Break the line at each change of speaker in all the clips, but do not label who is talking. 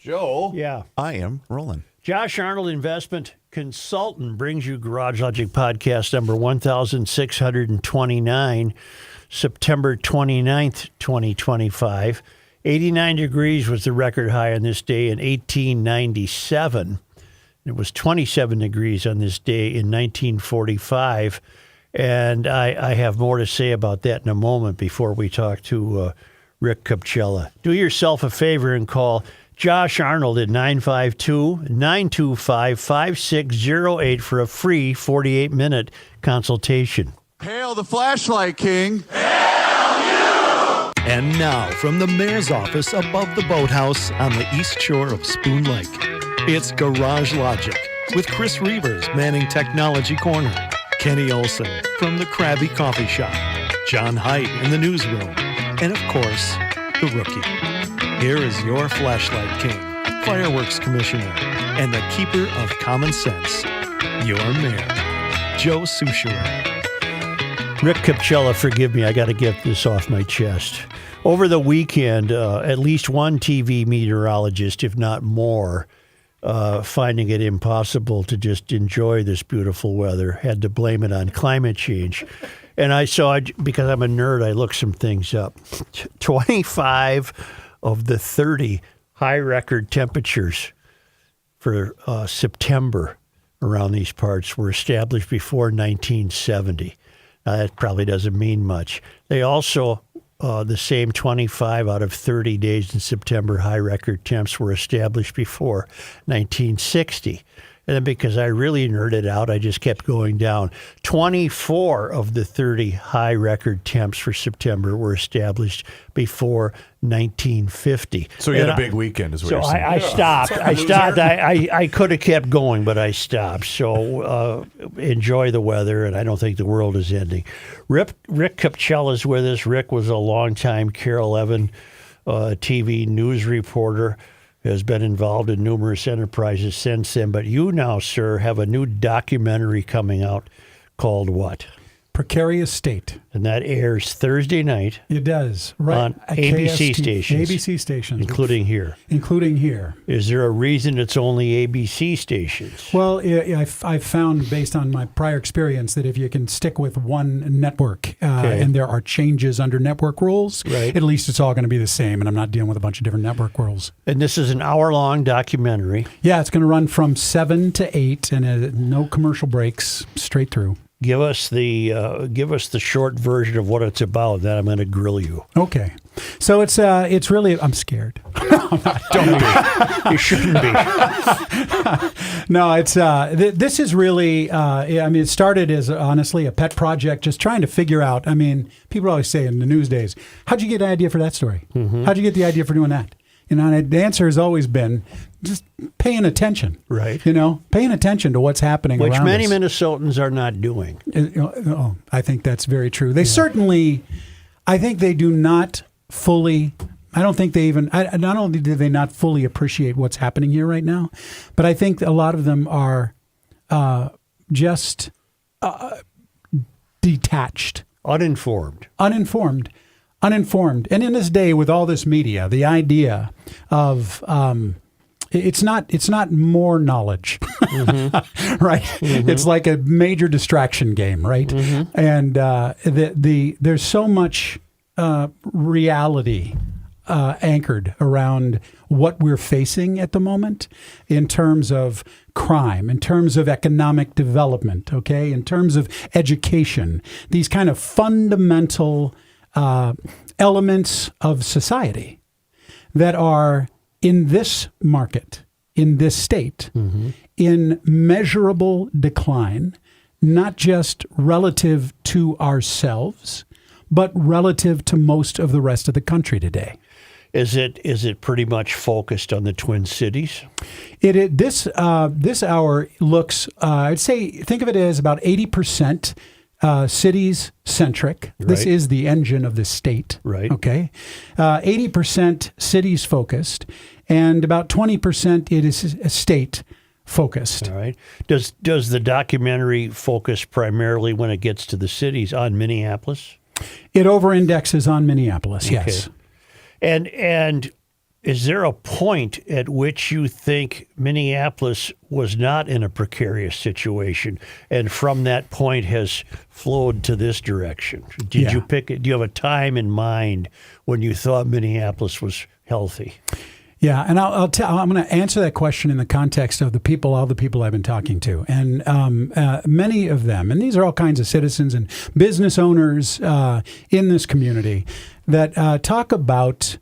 Joe.
Yeah.
I am rolling.
Josh Arnold, investment consultant, brings you Garage Logic podcast number 1629, September 29th, 2025. 89 degrees was the record high on this day in 1897. It was 27 degrees on this day in 1945. And I have more to say about that in a moment before we talk to Rick Capcella. Do yourself a favor and call Josh Arnold at 952-925-5608 for a free 48-minute consultation.
Hail the flashlight king.
And now, from the mayor's office above the boathouse on the east shore of Spoon Lake, it's Garage Logic with Chris Reavers manning Technology Corner, Kenny Olson from the Krabby Coffee Shop, John Haidt in the newsroom, and of course, the rookie. Here is your flashlight king, fireworks commissioner, and the keeper of common sense, your mayor, Joe Soucheray.
Rick Capcella, forgive me, I got to get this off my chest. Over the weekend, at least one TV meteorologist, if not more, finding it impossible to just enjoy this beautiful weather, had to blame it on climate change. And because I'm a nerd, I looked some things up. 25 of the 30 high record temperatures for September around these parts were established before 1970. That probably doesn't mean much. They also, the same 25 out of 30 days in September high record temps were established before 1960. And then because I really nerded out, I just kept going down. 24 of the 30 high record temps for September were established before 1950.
So you had a big weekend, is what you're saying.
I stopped. I stopped. I could have kept going, but I stopped. So enjoy the weather, and I don't think the world is ending. Rick Capcella is with us. Rick was a longtime Carol 11 TV news reporter, has been involved in numerous enterprises since then. But you now, sir, have a new documentary coming out called what?
Precarious State.
And that airs Thursday night.
It does, right?
On ABC stations.
ABC stations.
Including here.
Including here.
Is there a reason it's only ABC stations?
Well, I've found, based on my prior experience, that if you can stick with one network and there are changes under network rules,
right,
at least it's all going to be the same, and I'm not dealing with a bunch of different network rules.
And this is an hour-long documentary.
Yeah, it's going to run from 7 to 8, and no commercial breaks, straight through.
Give us the short version of what it's about. Then I'm going to grill you.
Okay, so it's really, I'm scared.
Don't be. You shouldn't be.
No, it's this is really. It started as honestly a pet project, just trying to figure out. I mean, people always say in the news days, "How'd you get the idea for that story?
Mm-hmm.
How'd you get the idea for doing that?" And the answer has always been just paying attention.
Right.
Paying attention to what's happening around us.
Which many Minnesotans are not doing.
I think that's very true. They certainly, I think they do not fully, I don't think they even, not only do they not fully appreciate what's happening here right now, but I think a lot of them are just detached.
Uninformed.
And in this day with all this media, the idea of it's not more knowledge, mm-hmm. right? Mm-hmm. It's like a major distraction game, right? Mm-hmm. And there's so much reality anchored around what we're facing at the moment in terms of crime, in terms of economic development, okay, in terms of education, these kind of fundamental elements of society that are in this market, in this state, mm-hmm. in measurable decline, not just relative to ourselves, but relative to most of the rest of the country today.
Is it pretty much focused on the Twin Cities?
This hour looks, I'd say, think of it as about 80% cities centric. Right. This is the engine of the state.
Right.
Okay. 80% cities focused, and about 20% it is state focused.
All right. Does the documentary focus primarily, when it gets to the cities, on Minneapolis?
It over-indexes on Minneapolis.
Okay.
Yes.
And Is there a point at which you think Minneapolis was not in a precarious situation, and from that point has flowed to this direction? Did you pick it? Do you have a time in mind when you thought Minneapolis was healthy?
Yeah, and I'm going to answer that question in the context of all the people I've been talking to, and many of them, and these are all kinds of citizens and business owners in this community that talk about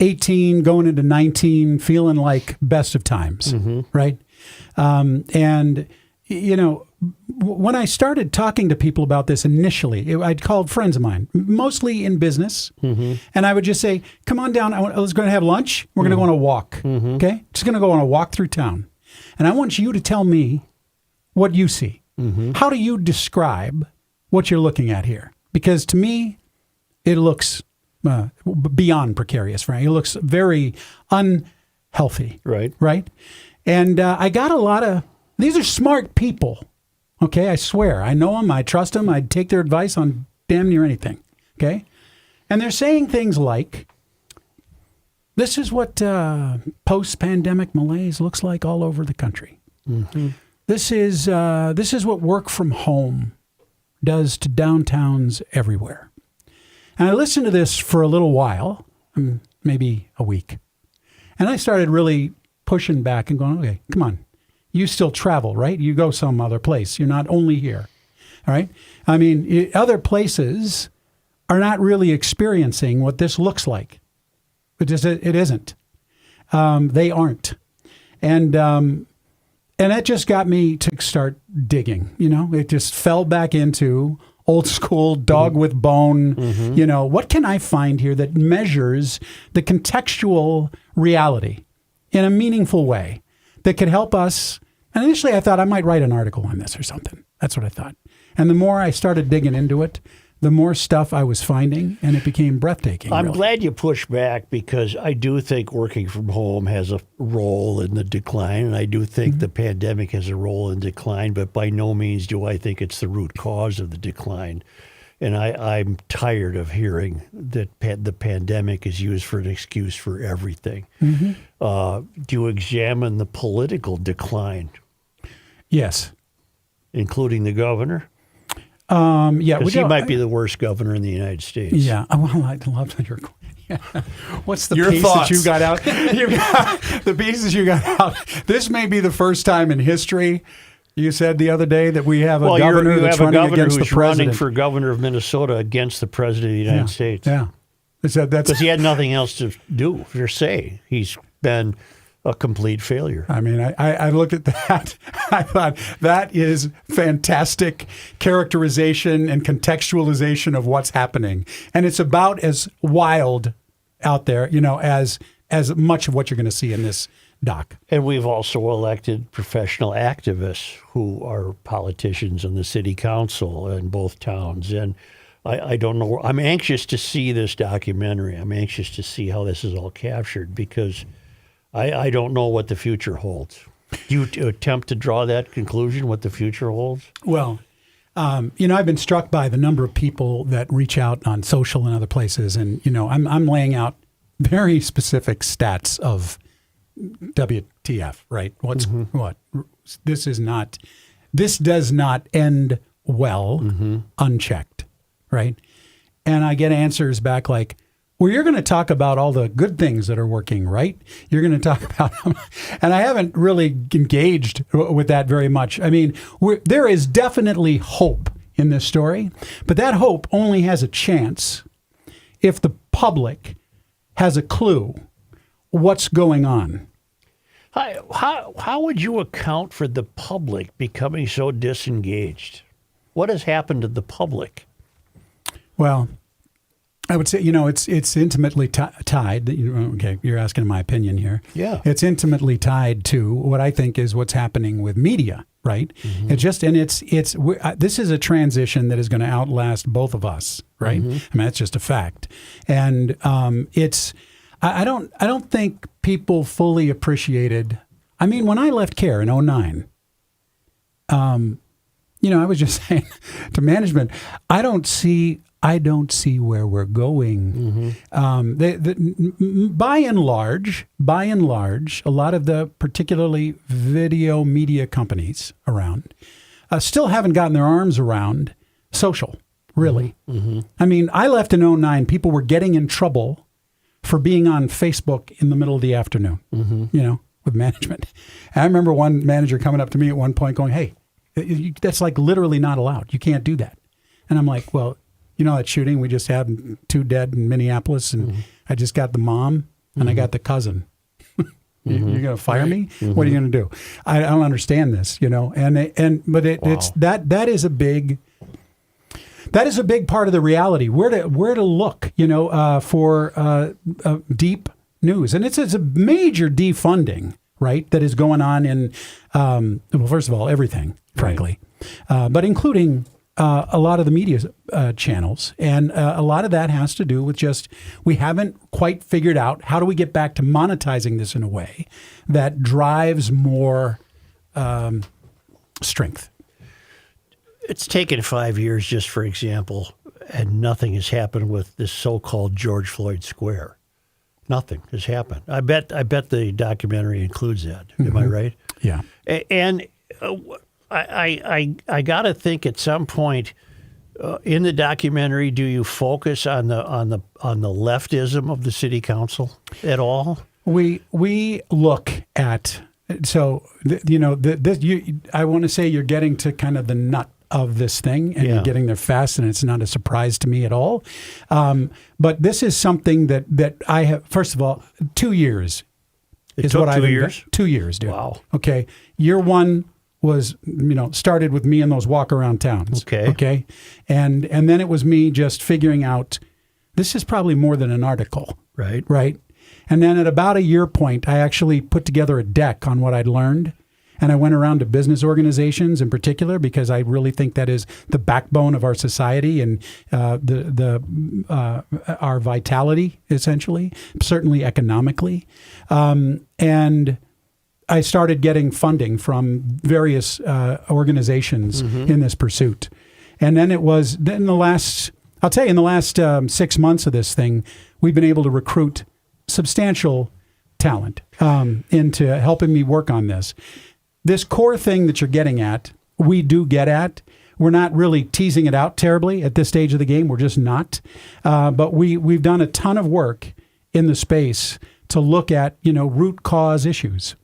18 going into 19, feeling like best of times, right? And when I started talking to people about this initially, I'd called friends of mine, mostly in business, and I would just say, come on down, I was going to have lunch, we're going to go on a walk, okay? Just going to go on a walk through town. And I want you to tell me what you see. How do you describe what you're looking at here? Because to me, it looks beyond precarious, right? It looks very unhealthy. Right? And I got a lot of, these are smart people, okay? I swear. I know them. I trust them. I'd take their advice on damn near anything, okay? And they're saying things like, this is what post-pandemic malaise looks like all over the country. This is what work from home does to downtowns everywhere. And I listened to this for a little while, maybe a week. And I started really pushing back and going, okay, come on. You still travel, right? You go some other place. You're not only here, all right? I mean, other places are not really experiencing what this looks like. It isn't. They aren't. And that just got me to start digging, It just fell back into old school, dog with bone, what can I find here that measures the contextual reality in a meaningful way that could help us? And initially I thought I might write an article on this or something. That's what I thought. And the more I started digging into it, the more stuff I was finding, and it became breathtaking.
I'm
really.
glad you pushed back, because I do think working from home has a role in the decline, and I do think the pandemic has a role in decline, but by no means do I think it's the root cause of the decline. And I'm tired of hearing that the pandemic is used for an excuse for everything. Do you examine the political decline?
Yes.
Including the governor?
Yeah,
because he might be the worst governor in the United States.
Yeah, well, I love your. Yeah. What's the
your
piece
thoughts.
that you got out? The pieces you got out. This may be the first time in history. You said the other day that we have a governor that's running against the president.
Running for governor of Minnesota against the president of the United States.
Yeah, because
he had nothing else to do or say. He's been a complete failure.
I mean, I looked at that. I thought that is fantastic characterization and contextualization of what's happening. And it's about as wild out there, as much of what you're going to see in this doc.
And we've also elected professional activists who are politicians in the city council in both towns. And I don't know. I'm anxious to see this documentary. I'm anxious to see how this is all captured, because I don't know what the future holds. Do you attempt to draw that conclusion, what the future holds?
Well, I've been struck by the number of people that reach out on social and other places. And, I'm laying out very specific stats of WTF, right? What? This does not end well unchecked, right? And I get answers back like, well, you're going to talk about all the good things that are working, right? You're going to talk about them. And I haven't really engaged with that very much. I mean, there is definitely hope in this story, but that hope only has a chance if the public has a clue what's going on.
How would you account for the public becoming so disengaged? What has happened to the public?
Well, I would say, it's intimately tied. Okay, you're asking my opinion here.
Yeah.
It's intimately tied to what I think is what's happening with media, right? This is a transition that is going to outlast both of us, right? I mean, that's just a fact. And I don't think people fully appreciated. I mean, when I left CARE in 2009, I was just saying to management, I don't see I don't see where we're going. By and large, a lot of the particularly video media companies around still haven't gotten their arms around social, really. I mean, I left in 2009. People were getting in trouble for being on Facebook in the middle of the afternoon, with management. And I remember one manager coming up to me at one point going, "Hey, that's like literally not allowed. You can't do that." And I'm like, "Well, you know that shooting we just had, 2 dead in Minneapolis, and I just got the mom and I got the cousin. You're going to fire me? What are you going to do? I don't understand this, but it's that is a big part of the reality. Where to look, for deep news, and it's a major defunding, right, that is going on in first of all, everything, frankly, but including a lot of the media channels. And a lot of that has to do with just we haven't quite figured out how do we get back to monetizing this in a way that drives more strength.
It's taken 5 years, just for example, and nothing has happened with this so-called George Floyd Square. Nothing has happened. I bet the documentary includes that. Am I right?
Yeah.
And I got to think at some point in the documentary, do you focus on the leftism of the city council at all?
We look at I want to say you're getting to kind of the nut of this thing, and you're getting there fast, and it's not a surprise to me at all. But this is something that I have. First of all, 2 years is what I've
2 years.
2 years, dude.
Wow.
Okay. Year one was started with me in those walk around towns. Okay. And then it was me just figuring out this is probably more than an article. Right. And then at about a year point, I actually put together a deck on what I'd learned. And I went around to business organizations in particular because I really think that is the backbone of our society and our vitality, essentially, certainly economically. And I started getting funding from various organizations in this pursuit. And then in the last 6 months of this thing, we've been able to recruit substantial talent into helping me work on this. This core thing that you're getting at, we do get at. We're not really teasing it out terribly at this stage of the game. We're just not. But we've done a ton of work in the space to look at, root cause issues.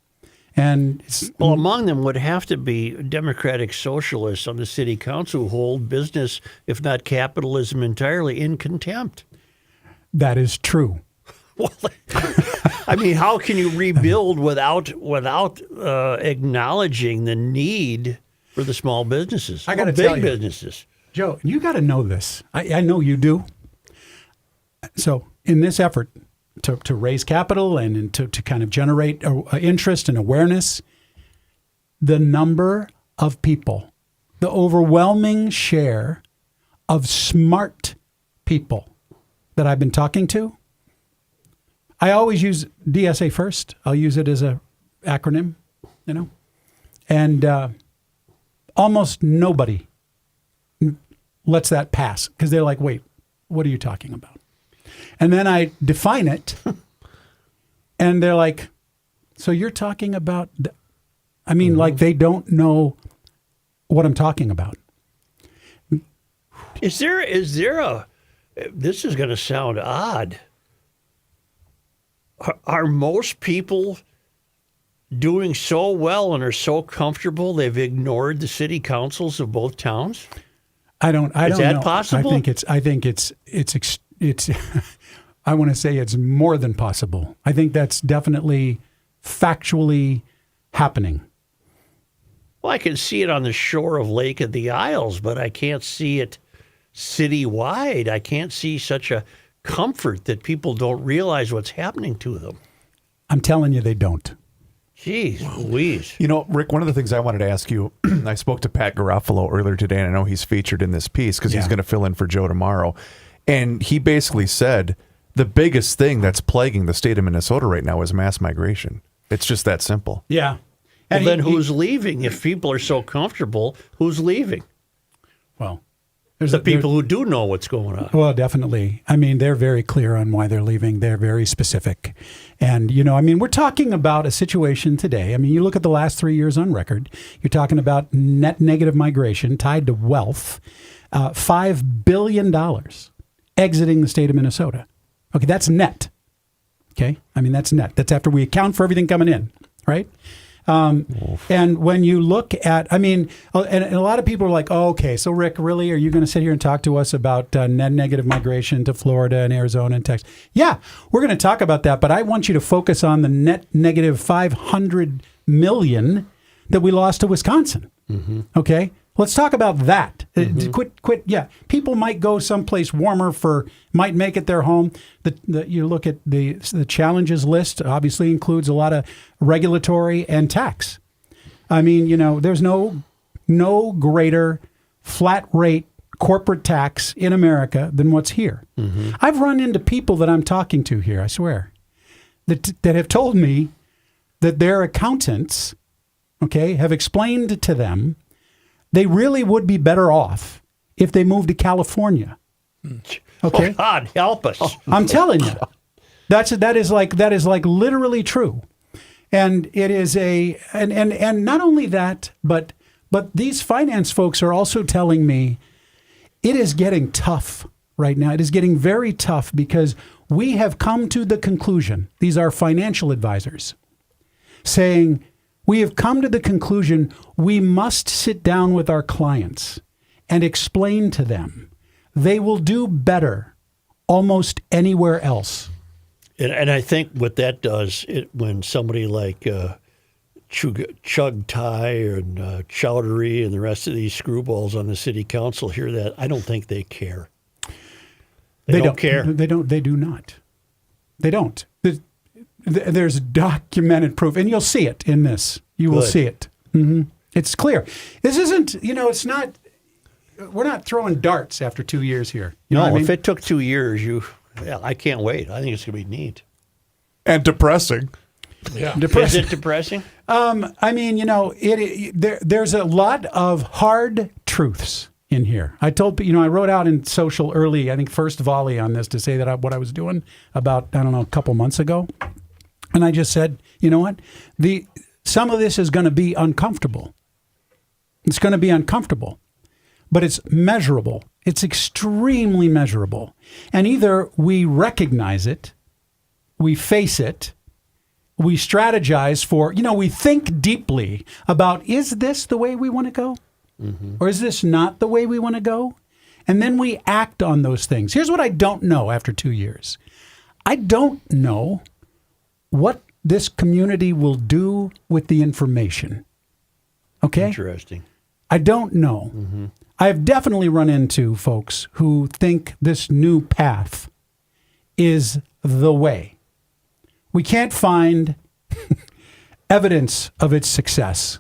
And
among them would have to be democratic socialists on the city council who hold business, if not capitalism entirely, in contempt.
That is true.
Well, I mean, how can you rebuild without acknowledging the need for the small businesses?
I got to tell you,
businesses.
Joe, you got to know this. I know you do. So, in this effort to raise capital and to kind of generate interest and awareness, the number of people, the overwhelming share of smart people that I've been talking to. I always use DSA first. I'll use it as an acronym, and almost nobody lets that pass because they're like, wait, what are you talking about? And then I define it, and they're like, so you're talking about, like they don't know what I'm talking about.
Is there this is going to sound odd. Are most people doing so well and are so comfortable they've ignored the city councils of both towns?
I don't know.
Is that possible?
I think it's I want to say it's more than possible. I think that's definitely factually happening.
Well, I can see it on the shore of Lake of the Isles, but I can't see it citywide. I can't see such a comfort that people don't realize what's happening to them.
I'm telling you, they don't.
Jeez Louise.
Rick, one of the things I wanted to ask you, I spoke to Pat Garofalo earlier today, and I know he's featured in this piece because he's going to fill in for Joe tomorrow. And he basically said the biggest thing that's plaguing the state of Minnesota right now is mass migration. It's just that simple.
Yeah.
And then who's leaving? If people are so comfortable, who's leaving?
Well,
The people who do know what's going on.
Well, definitely. I mean, they're very clear on why they're leaving. They're very specific. And, we're talking about a situation today. I mean, you look at the last 3 years on record, you're talking about net negative migration tied to wealth, $5 billion exiting the state of Minnesota. Okay, that's net. Okay? I mean, that's net. That's after we account for everything coming in, right? And when you look at, and a lot of people are like, oh, okay, so Rick, really, are you going to sit here and talk to us about net negative migration to Florida and Arizona and Texas? Yeah, we're going to talk about that, but I want you to focus on the net negative 500 million that we lost to Wisconsin. Mm-hmm. Okay? Let's talk about that. Quit. Yeah, people might go someplace warmer might make it their home. You look at the challenges list. Obviously, includes a lot of regulatory and tax. I mean, there's no greater flat rate corporate tax in America than what's here. Mm-hmm. I've run into people that I'm talking to here. I swear, that have told me that their accountants, have explained to them. They really would be better off if they moved to California. Okay,
God help us!
I'm telling you, that is like literally true, and it is and not only that, but these finance folks are also telling me it is getting tough right now. It is getting very tough because we have come to the conclusion. These are financial advisors saying. We have come to the conclusion we must sit down with our clients and explain to them they will do better almost anywhere else.
And I think what that does, when somebody like Chug Tai and Chowdhury and the rest of these screwballs on the city council hear that, I don't think they care. They don't care.
They do not. They don't. There's documented proof, and you'll see it in this. You will see it. Mm-hmm. It's clear. This isn't, it's not, we're not throwing darts after 2 years here. You know what I mean?
If it took 2 years, I can't wait. I think it's going to be neat.
And depressing.
Yeah. Is it depressing?
There's a lot of hard truths in here. I told I wrote out in social early, I think first volley on this to say that what I was doing about, a couple months ago. And I just said, you know what? Some of this is going to be uncomfortable. It's going to be uncomfortable, but it's measurable. It's extremely measurable. And either we recognize it, we face it, we strategize for, we think deeply about, is this the way we want to go? Mm-hmm. Or is this not the way we want to go? And then we act on those things. Here's what I don't know after 2 years. I don't know what this community will do with the information. Okay?
Interesting.
I don't know. Mm-hmm. I have definitely run into folks who think this new path is the way. We can't find evidence of its success.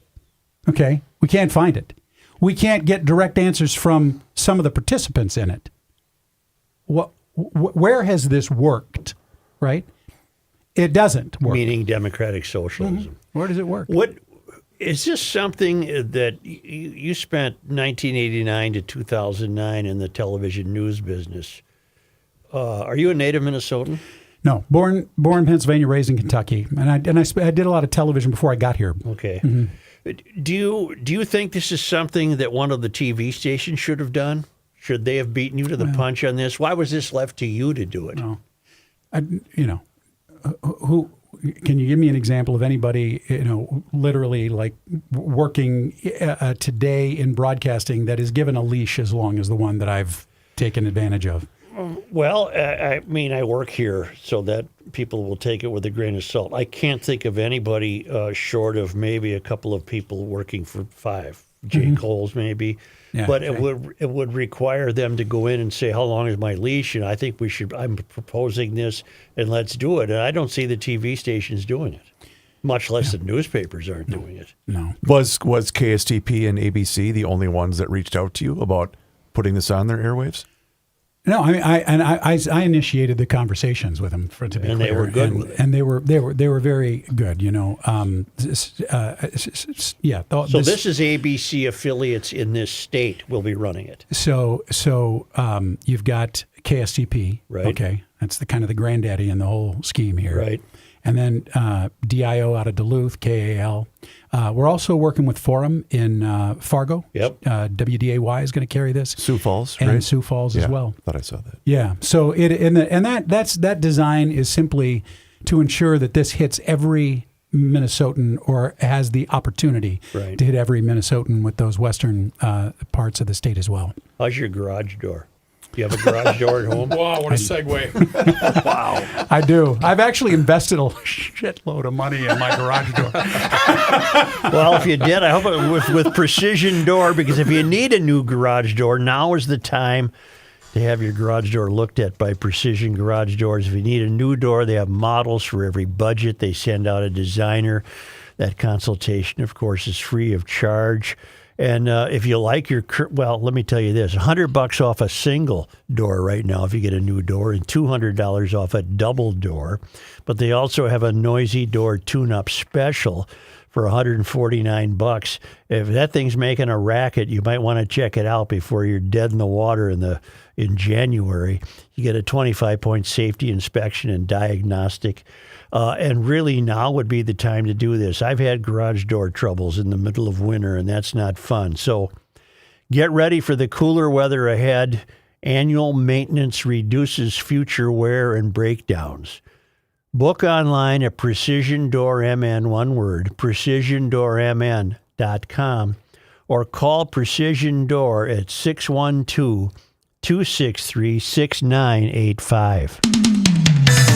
Okay? We can't find it. We can't get direct answers from some of the participants in it. Where has this worked, right? It doesn't work.
Meaning democratic socialism.
Mm-hmm. Where does it work?
What is this something that you spent 1989 to 2009 in the television news business? Are you a native Minnesotan?
No, born in Pennsylvania, raised in Kentucky, and I did a lot of television before I got here.
Okay. Mm-hmm. Do you think this is something that one of the TV stations should have done? Should they have beaten you to the punch on this? Why was this left to you to do it?
No, who can you give me an example of anybody literally like working today in broadcasting that is given a leash as long as the one that I've taken advantage of?
Well, I work here so that people will take it with a grain of salt. I can't think of anybody short of maybe a couple of people working for Five, Jay Coles maybe. Yeah, but it would require them to go in and say, how long is my leash? And I think I'm proposing this and let's do it. And I don't see the TV stations doing it, much less the newspapers aren't doing it.
No. Was KSTP and ABC the only ones that reached out to you about putting this on their airwaves?
No, I mean, I initiated the conversations with them to be
And
clear,
they were good with it.
and they were very good. Yeah.
So this is ABC affiliates in this state will be running it.
So you've got KSTP,
Right.
Okay, that's the kind of the granddaddy in the whole scheme here,
Right.
And then DIO out of Duluth, KAL. We're also working with Forum in Fargo.
Yep.
WDAY is going to carry this.
Sioux Falls,
And
right?
Sioux Falls as well.
Thought I saw that.
Yeah. So that design is simply to ensure that this hits every Minnesotan or has the opportunity
Right.
to hit every Minnesotan with those western parts of the state as well.
How's your garage door? Do you have a garage door at home?
Wow, what a segue.
Wow.
I do. I've actually invested a shitload of money in my garage door.
Well, if you did, I hope it with Precision Door, because if you need a new garage door, now is the time to have your garage door looked at by Precision Garage Doors. If you need a new door, they have models for every budget. They send out a designer. That consultation, of course, is free of charge. And if you like well, let me tell you this, $100 off a single door right now if you get a new door, and $200 off a double door. But they also have a noisy door tune-up special for $149. If that thing's making a racket, you might want to check it out before you're dead in the water in January. You get a 25-point safety inspection and diagnostic. And really now would be the time to do this. I've had garage door troubles in the middle of winter, and that's not fun. So get ready for the cooler weather ahead. Annual maintenance reduces future wear and breakdowns. Book online at Precision Door MN, one word, precisiondoormn.com, or call Precision Door at 612-263-6985.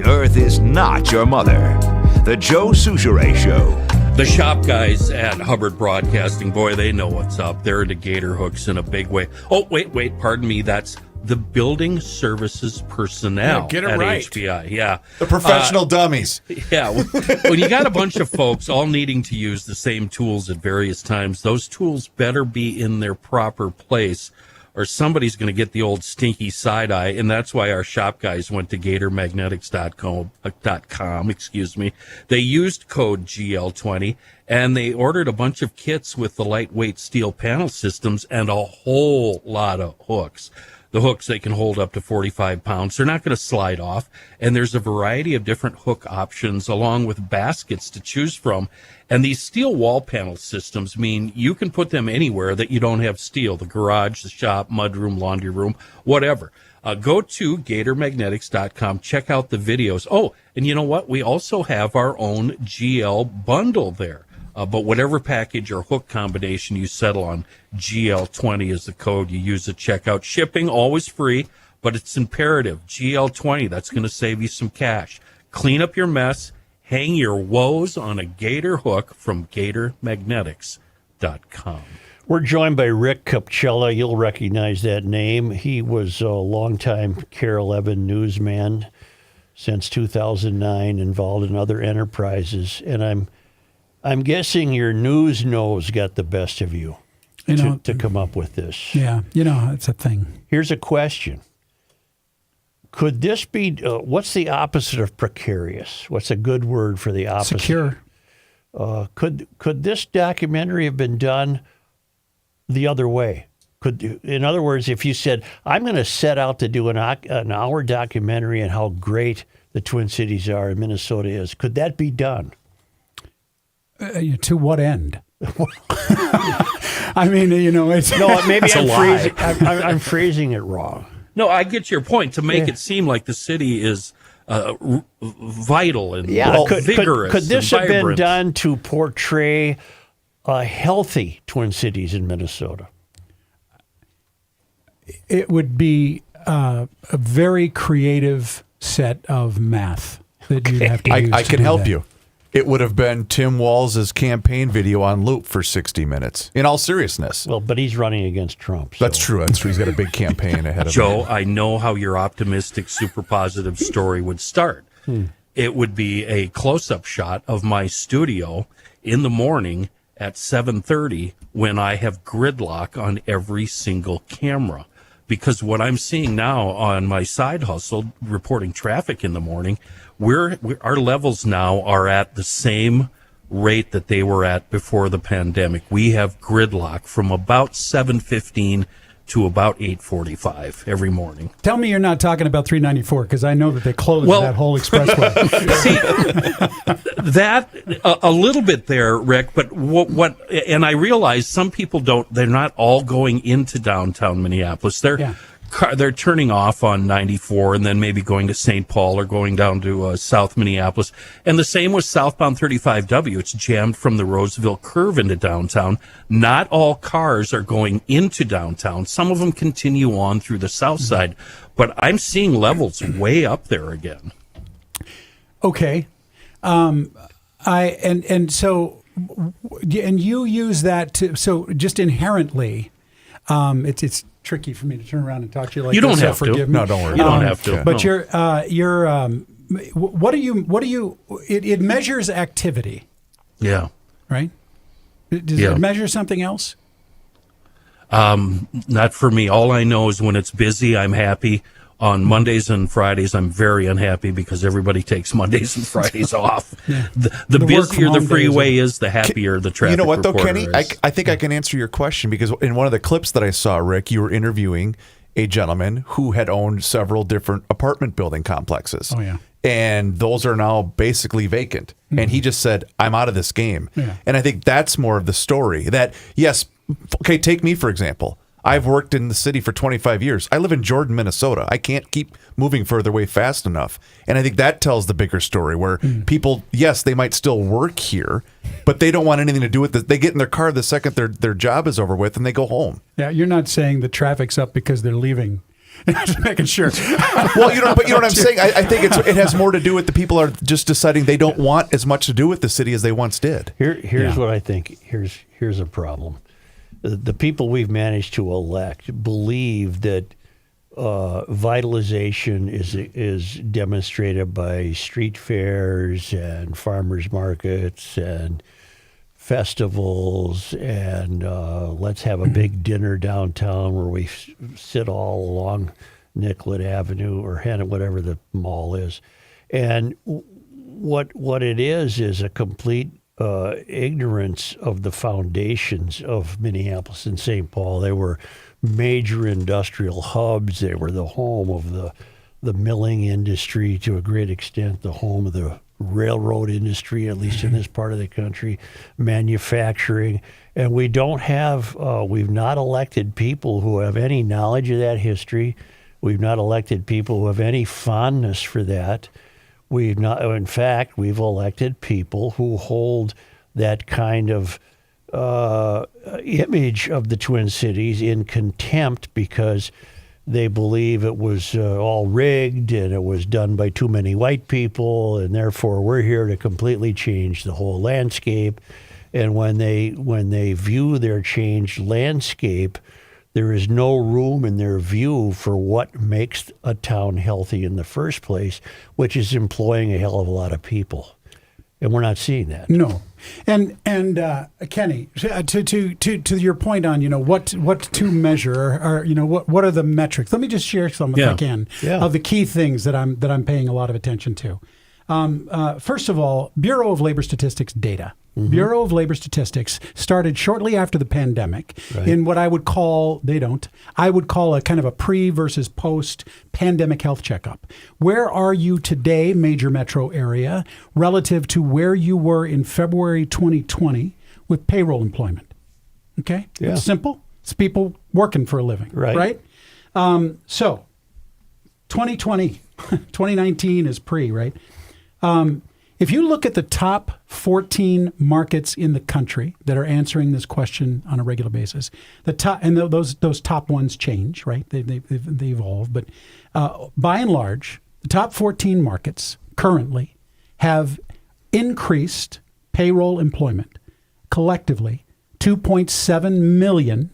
earth is not your mother. The Joe Souchere Show.
The shop guys at Hubbard Broadcasting, boy, they know what's up. They're into gator hooks in a big way. Oh, wait, pardon me. That's the building services personnel
Yeah, get it
at
right.
HBI. Yeah.
The professional dummies.
Yeah. When you got a bunch of folks all needing to use the same tools at various times, those tools better be in their proper place, or somebody's going to get the old stinky side eye. And that's why our shop guys went to gatormagnetics.com. They used code GL20 and they ordered a bunch of kits with the lightweight steel panel systems and a whole lot of hooks. The hooks, they can hold up to 45 pounds. They're not going to slide off. And there's a variety of different hook options along with baskets to choose from. And these steel wall panel systems mean you can put them anywhere that you don't have steel. The garage, the shop, mudroom, laundry room, whatever. Go to gatormagnetics.com. Check out the videos. Oh, and you know what? We also have our own GL bundle there. But whatever package or hook combination you settle on, GL20 is the code you use at checkout. Shipping, always free, but it's imperative. GL20, that's going to save you some cash. Clean up your mess. Hang your woes on a gator hook from gatormagnetics.com.
We're joined by Rick Capcella. You'll recognize that name. He was a longtime KARE 11 newsman since 2009, involved in other enterprises. And I'm guessing your news nose got the best of you, to come up with this.
Yeah, it's a thing.
Here's a question. Could this be, what's the opposite of precarious? What's a good word for the opposite?
Secure.
Could this documentary have been done the other way? In other words, if you said, I'm going to set out to do an hour documentary on how great the Twin Cities are and Minnesota is, could that be done?
To what end? I mean, it's
no. Maybe
I'm
phrasing it wrong.
No, I get your point. To make it seem like the city is vital and vigorous.
Could this
and
have been
vibrant.
done to portray a healthy Twin Cities in Minnesota?
It would be a very creative set of math that you'd have to use.
I
to
can
do
help
that.
you. It would have been Tim Walz's campaign video on loop for 60 minutes. In all seriousness.
Well, but he's running against Trump. So.
That's true. He's got a big campaign ahead of
Joe,
him.
I know how your optimistic, super positive story would start. It would be a close-up shot of my studio in the morning at 7:30 when I have gridlock on every single camera. Because what I'm seeing now on my side hustle, reporting traffic in the morning, our levels now are at the same rate that they were at before the pandemic. We have gridlock from about 7:15 to about 8:45 every morning.
Tell me you're not talking about 394 because I know that they closed that whole expressway.
See, that a little bit there, Rick. But what? And I realize some people don't. They're not all going into downtown Minneapolis. They're turning off on 94 and then maybe going to St. Paul or going down to South Minneapolis. And the same with southbound 35W. It's jammed from the Roseville curve into downtown. Not all cars are going into downtown. Some of them continue on through the south side. But I'm seeing levels way up there again.
Okay. So you use that so just inherently, it's tricky for me to turn around and talk to you like
you don't
this, so
have
forgive
to.
me.
No, don't worry. You don't have to.
But
no.
It measures activity.
Yeah.
Right? Does it measure something else?
Not for me. All I know is when it's busy, I'm happy. On Mondays and Fridays, I'm very unhappy because everybody takes Mondays and Fridays off. Yeah. The busier the freeway is, the happier the traffic.
You know what, though, Kenny?
Is.
I think I can answer your question because in one of the clips that I saw, Rick, you were interviewing a gentleman who had owned several different apartment building complexes.
Oh, yeah.
And those are now basically vacant. Mm-hmm. And he just said, I'm out of this game. Yeah. And I think that's more of the story. That, yes, okay, take me, for example. I've worked in the city for 25 years. I live in Jordan, Minnesota. I can't keep moving further away fast enough. And I think that tells the bigger story where people, yes, they might still work here, but they don't want anything to do with it. They get in their car the second their job is over with and they go home.
Yeah, you're not saying the traffic's up because they're leaving Just making sure.
Well, but you know what I'm saying? I think it has more to do with the people are just deciding they don't want as much to do with the city as they once did.
Here's what I think. Here's a problem. The people we've managed to elect believe that vitalization is demonstrated by street fairs and farmers markets and festivals and let's have a big dinner downtown where we sit all along Nicollet Avenue or Hannah, whatever the mall is. And what it is a complete ignorance of the foundations of Minneapolis and St. Paul. They were major industrial hubs. They were the home of the milling industry to a great extent, the home of the railroad industry, at least in this part of the country, manufacturing. And we don't have, we've not elected people who have any knowledge of that history. We've not elected people who have any fondness for that. We've not, in fact, we've elected people who hold that kind of image of the Twin Cities in contempt because they believe it was all rigged and it was done by too many white people, and therefore we're here to completely change the whole landscape. And when they view their changed landscape, there is no room in their view for what makes a town healthy in the first place, which is employing a hell of a lot of people. And we're not seeing that.
No. And Kenny, to your point on, what to measure or what are the metrics? Let me just share some if I can of the key things that I'm paying a lot of attention to. First of all, Bureau of Labor Statistics data. Mm-hmm. Bureau of Labor Statistics started shortly after the pandemic in what I would call a kind of a pre versus post pandemic health checkup. Where are you today, major metro area, relative to where you were in February 2020 with payroll employment? Okay?
Yeah.
It's simple. It's people working for a living. Right? So 2020, 2019 is pre, right? If you look at the top 14 markets in the country that are answering this question on a regular basis, those top ones change, right? They evolve, but by and large, the top 14 markets currently have increased payroll employment collectively 2.7 million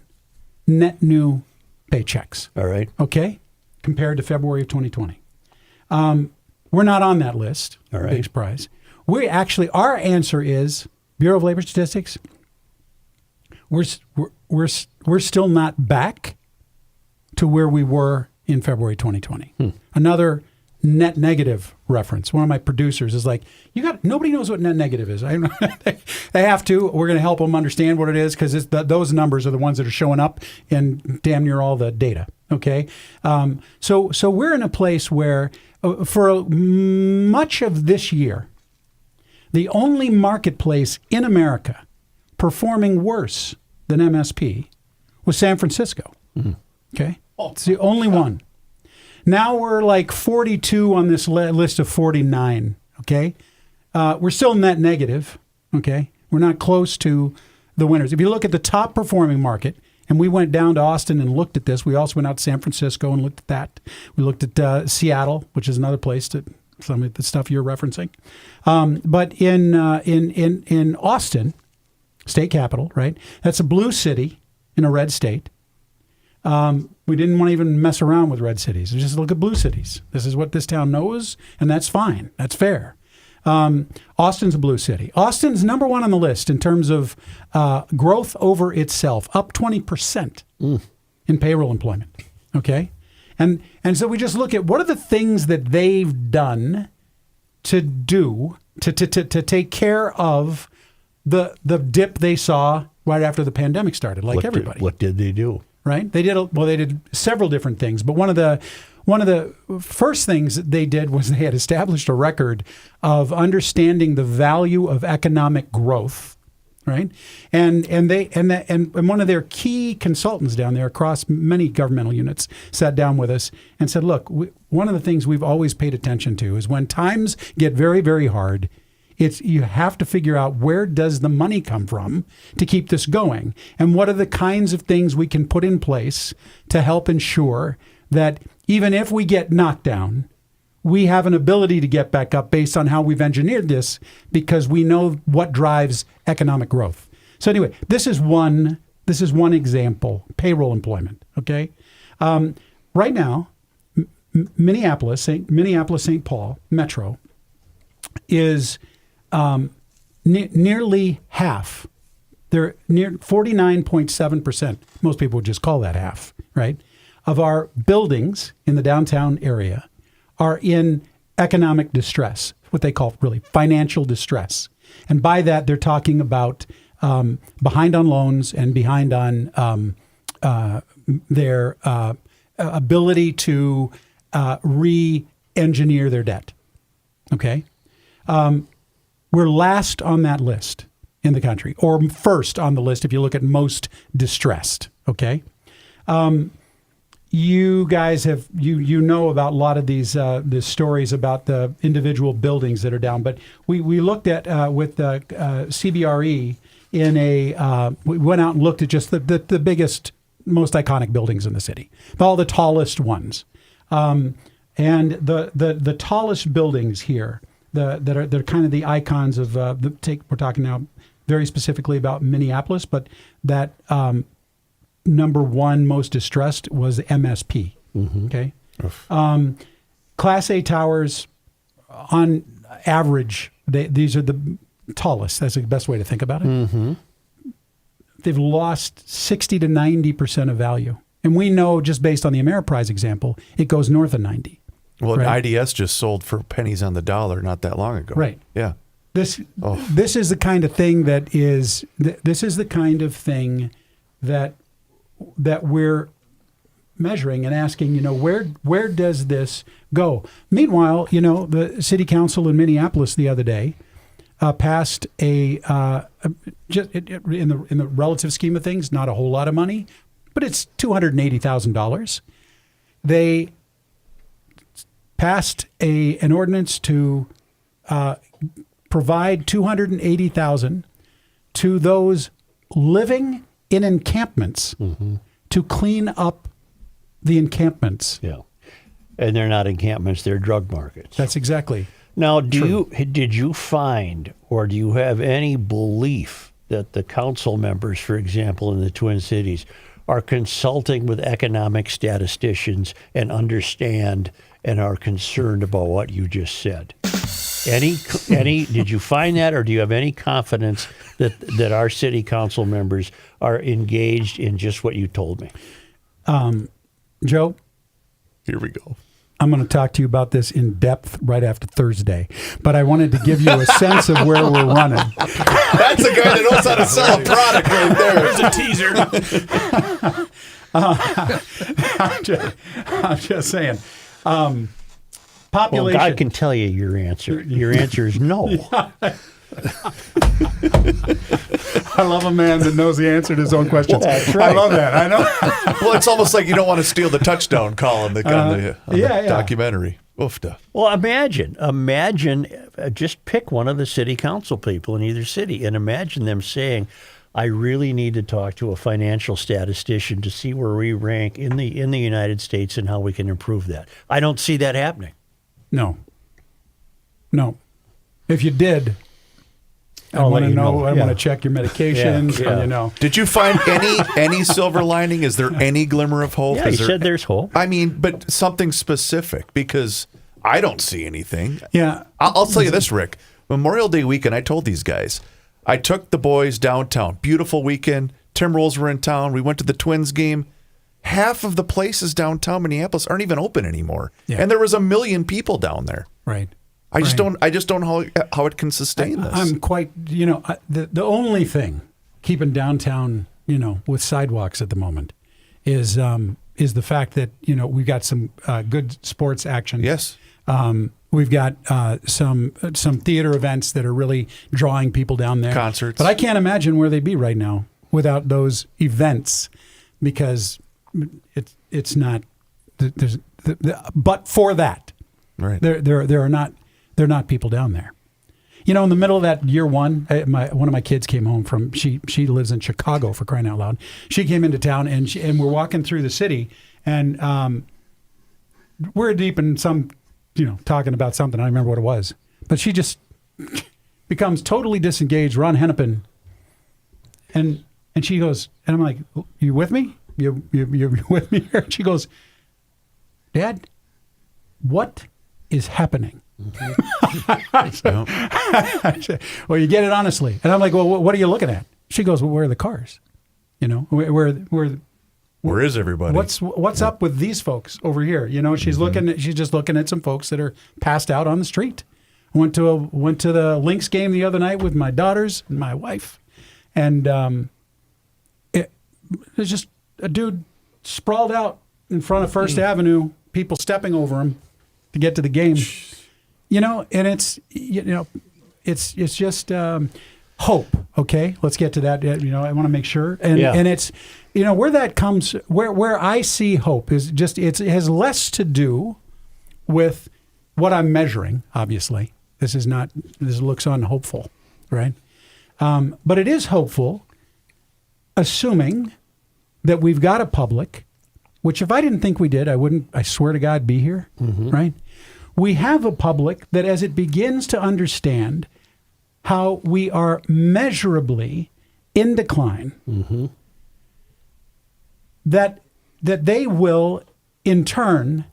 net new paychecks.
All right.
Okay, compared to February of 2020. We're not on that list.
All right.
Big surprise. Our answer is Bureau of Labor Statistics. We're still not back to where we were in February 2020. Another net negative reference. One of my producers is like, nobody knows what net negative is. They have to. We're going to help them understand what it is because those numbers are the ones that are showing up in damn near all the data. Okay, so we're in a place where for much of this year, the only marketplace in America performing worse than MSP was San Francisco. Mm-hmm. Okay, it's the only one. Now we're like 42 on this list of 49. Okay, we're still net negative. Okay, we're not close to the winners. If you look at the top performing market. And we went down to Austin and looked at this. We also went out to San Francisco and looked at that. We looked at Seattle, which is another place that some of the stuff you're referencing. But in Austin, state capital, right? That's a blue city in a red state. We didn't want to even mess around with red cities. We just look at blue cities. This is what this town knows, and that's fine. That's fair. Austin's a blue city. Austin's number one on the list in terms of growth over itself, up 20% in payroll employment. Okay, and so we just look at what are the things that they've done to take care of the dip they saw right after the pandemic started, like everybody.
What did they do?
Right? They did several different things, but one of the first things that they did was they had established a record of understanding the value of economic growth, right? And one of their key consultants down there across many governmental units sat down with us and said, look, one of the things we've always paid attention to is when times get very, very hard, you have to figure out where does the money come from to keep this going, and what are the kinds of things we can put in place to help ensure that even if we get knocked down, we have an ability to get back up based on how we've engineered this, because we know what drives economic growth. So anyway, this is one example, payroll employment. Okay, right now, Minneapolis, St. Paul Metro is nearly half. They're near 49.7%. Most people would just call that half, right? Of our buildings in the downtown area are in economic distress, what they call really financial distress. And by that, they're talking about behind on loans and behind on their ability to re-engineer their debt. Okay? We're last on that list in the country, or first on the list if you look at most distressed. Okay? You guys have you know about a lot of these stories about the individual buildings that are down, but we looked at with CBRE in we went out and looked at just the biggest, most iconic buildings in the city, all the tallest ones, and the tallest buildings here they're kind of the icons of we're talking now very specifically about Minneapolis, but that. Number one most distressed was MSP. Mm-hmm. Okay, Class A towers, on average, these are the tallest. That's the best way to think about it. Mm-hmm. They've lost 60 to 90% of value, and we know just based on the Ameriprise example, it goes north of 90.
Well,
right?
IDS just sold for pennies on the dollar not that long ago.
Right.
Yeah.
This is the kind of thing that is. This is the kind of thing that we're measuring and asking, where does this go? Meanwhile, the city council in Minneapolis the other day passed just in the relative scheme of things, not a whole lot of money, but it's $280,000. They passed an ordinance to provide $280,000 to those living in encampments to clean up the encampments.
Yeah. And they're not encampments, they're drug markets.
That's exactly.
Now, did you find, or do you have any belief that the council members, for example, in the Twin Cities, are consulting with economic statisticians and understand and are concerned about what you just said? Any? Did you find that, or do you have any confidence that our city council members are engaged in just what you told me?
Joe,
here we go.
I'm going to talk to you about this in depth right after Thursday, but I wanted to give you a sense of where we're running.
That's a guy that knows how to sell a product right there.
There's a teaser.
I'm just saying. Population.
Well, God can tell you your answer. Your answer is no.
I love a man that knows the answer to his own questions.
That's right.
I love that. I know.
Well, it's almost like you don't want to steal the touchdown call on the documentary. Oofta.
Well, imagine, just pick one of the city council people in either city and imagine them saying, I really need to talk to a financial statistician to see where we rank in the United States and how we can improve that. I don't see that happening.
No. If you did, I want to know. I want to check your medications.
Yeah.
Did you find any silver lining? Is there any glimmer of hope?
Yeah, you said there's hope.
I mean, but something specific, because I don't see anything.
Yeah.
I'll tell you this, Rick. Memorial Day weekend, I told these guys, I took the boys downtown. Beautiful weekend. Timberwolves were in town. We went to the Twins game. Half of the places downtown Minneapolis aren't even open anymore, and there was 1 million people down there.
Right.
I just don't know how it can sustain this.
I'm quite, the only thing keeping downtown, with sidewalks at the moment is the fact that, we've got some good sports action.
Yes.
We've got some theater events that are really drawing people down there.
Concerts.
But I can't imagine where they'd be right now without those events, because it's not. But for that,
right?
They're not people down there. In the middle of that year one, one of my kids came home from. She lives in Chicago, for crying out loud. She came into town and we're walking through the city, and we're deep in some, talking about something. I don't remember what it was, but she just becomes totally disengaged. Ron Hennepin, and she goes, and I'm like, "You with me? You with me here?" She goes, "Dad, what is happening?" I said, well, you get it honestly, and I'm like, "Well, what are you looking at?" She goes, "Well, where are the cars?
Where is everybody?
What's up with these folks over here?" She's she's just looking at some folks that are passed out on the street. I went to the Lynx game the other night with my daughters and my wife, and there's just a dude sprawled out in front of First Avenue, people stepping over him to get to the game. And it's just hope. Okay, let's get to that. I want to make sure, and it's where that comes. Where I see hope is just it has less to do with what I'm measuring. Obviously, this looks unhopeful, right? But it is hopeful, assuming that we've got a public, which if I didn't think we did, I swear to God, be here, right? We have a public that as it begins to understand how we are measurably in decline, that they will, in turn,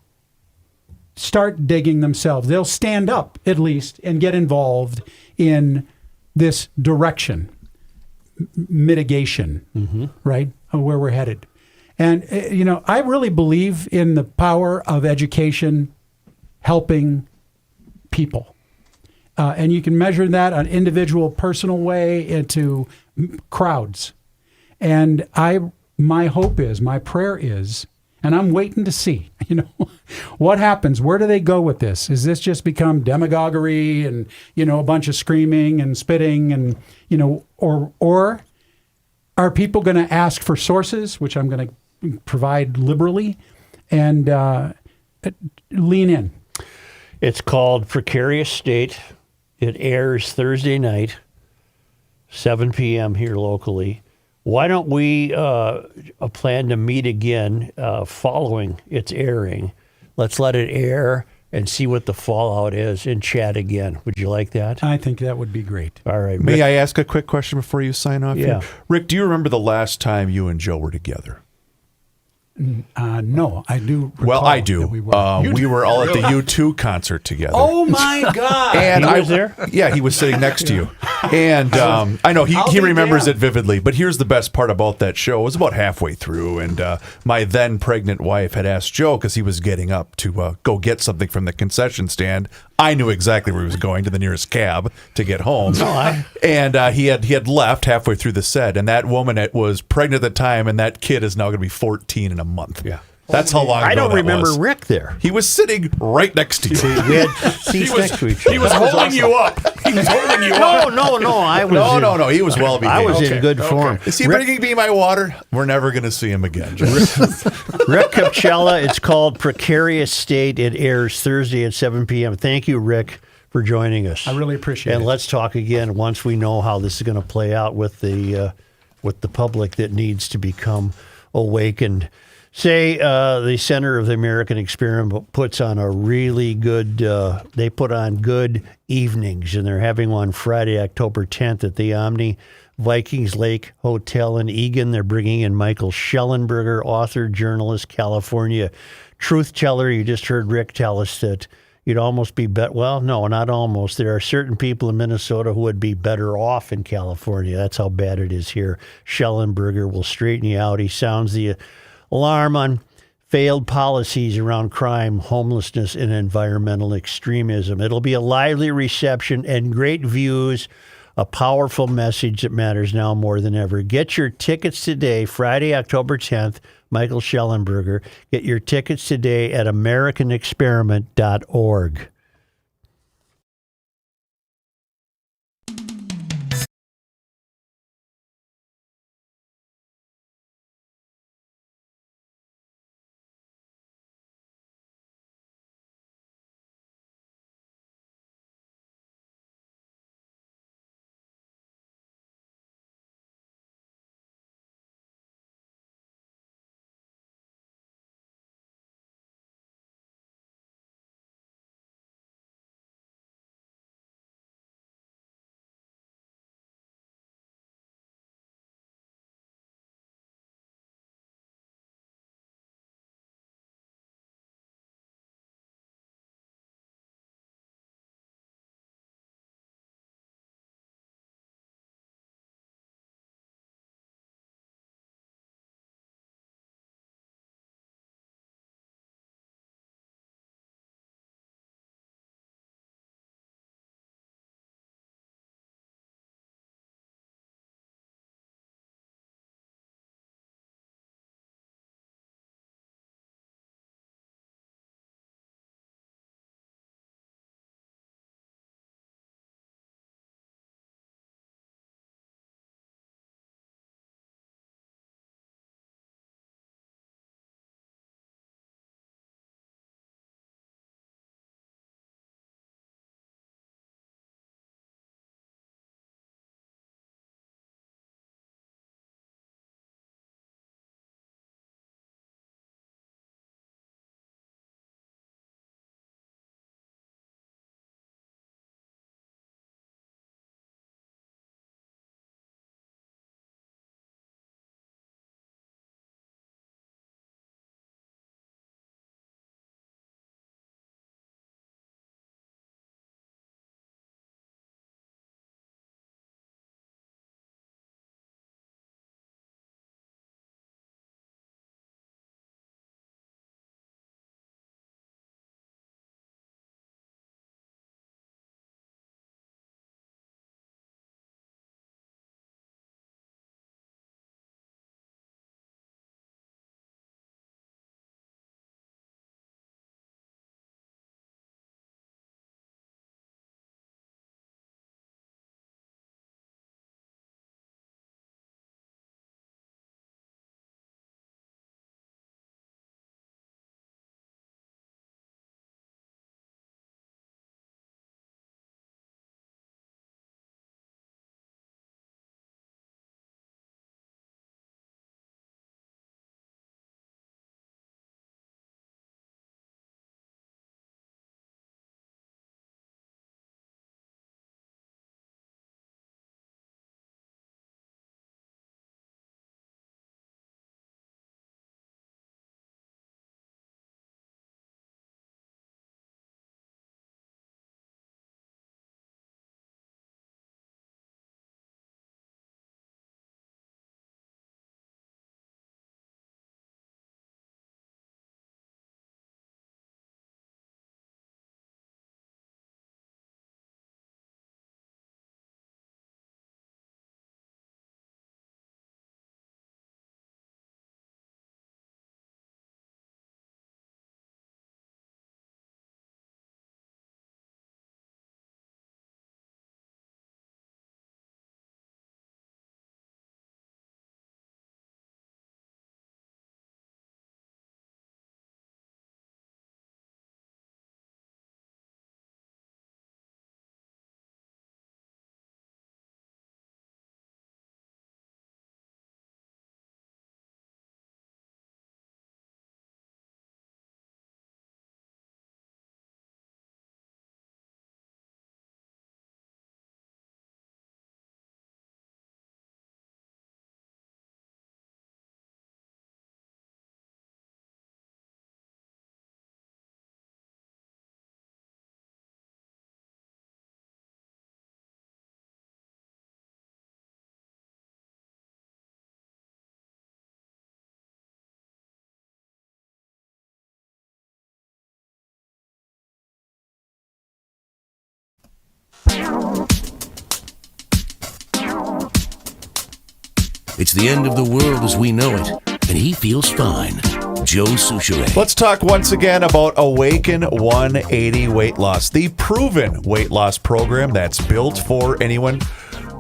start digging themselves. They'll stand up, at least, and get involved in this direction, mitigation, right, of where we're headed. And, I really believe in the power of education helping people. And you can measure that on individual, personal way into crowds. And my hope is, my prayer is, and I'm waiting to see, what happens? Where do they go with this? Is this just become demagoguery and, a bunch of screaming and spitting and, or are people going to ask for sources, which I'm going to provide liberally, and lean in?
It's called Precarious State. It airs Thursday night, 7 p.m. here locally. Why don't we plan to meet again following its airing? Let's let it air and see what the fallout is and chat again. Would you like that?
I think that would be great.
All right.
May I ask a quick question before you sign off?
Yeah.
Here? Rick, do you remember the last time you and Joe were together?
No, I do.
Well, I do. We were all at the U2 concert together.
Oh my God!
And
he was there?
Yeah, he was sitting next to you. And I know he remembers it vividly. But here's the best part about that show. It was about halfway through, and my then pregnant wife had asked Joe, because he was getting up to go get something from the concession stand. I knew exactly where he was going, to the nearest cab to get home. And he had left halfway through the set, and that woman was pregnant at the time, and that kid is now going to be 14 in a month.
Yeah.
That's how long ago
I don't
that
remember
was.
Rick there.
He was sitting right next to you.
We had seats next to each other.
He was holding you up. He was holding you up.
No. I was
No. He was well behaved.
I was in good form.
Is he bringing me my water? We're never going to see him again.
Rick Capcella. It's called Precarious State. It airs Thursday at 7 p.m. Thank you, Rick, for joining us.
I really appreciate it.
And let's talk again once we know how this is going to play out with the public that needs to become awakened. Say the Center of the American Experiment puts on a really good, they put on good evenings, and they're having one Friday, October 10th at the Omni Vikings Lake Hotel in Eagan. They're bringing in Michael Schellenberger, author, journalist, California truth teller. You just heard Rick tell us that you'd almost be well, no, not almost. There are certain people in Minnesota who would be better off in California. That's how bad it is here. Schellenberger will straighten you out. He sounds the alarm on failed policies around crime, homelessness, and environmental extremism. It'll be a lively reception and great views, a powerful message that matters now more than ever. Get your tickets today, Friday, October 10th, Michael Schellenberger. Get your tickets today at americanexperiment.org.
It's the end of the world as we know it, and he feels fine. Joe Souchere.
Let's talk once again about Awaken 180 Weight Loss, the proven weight loss program that's built for anyone.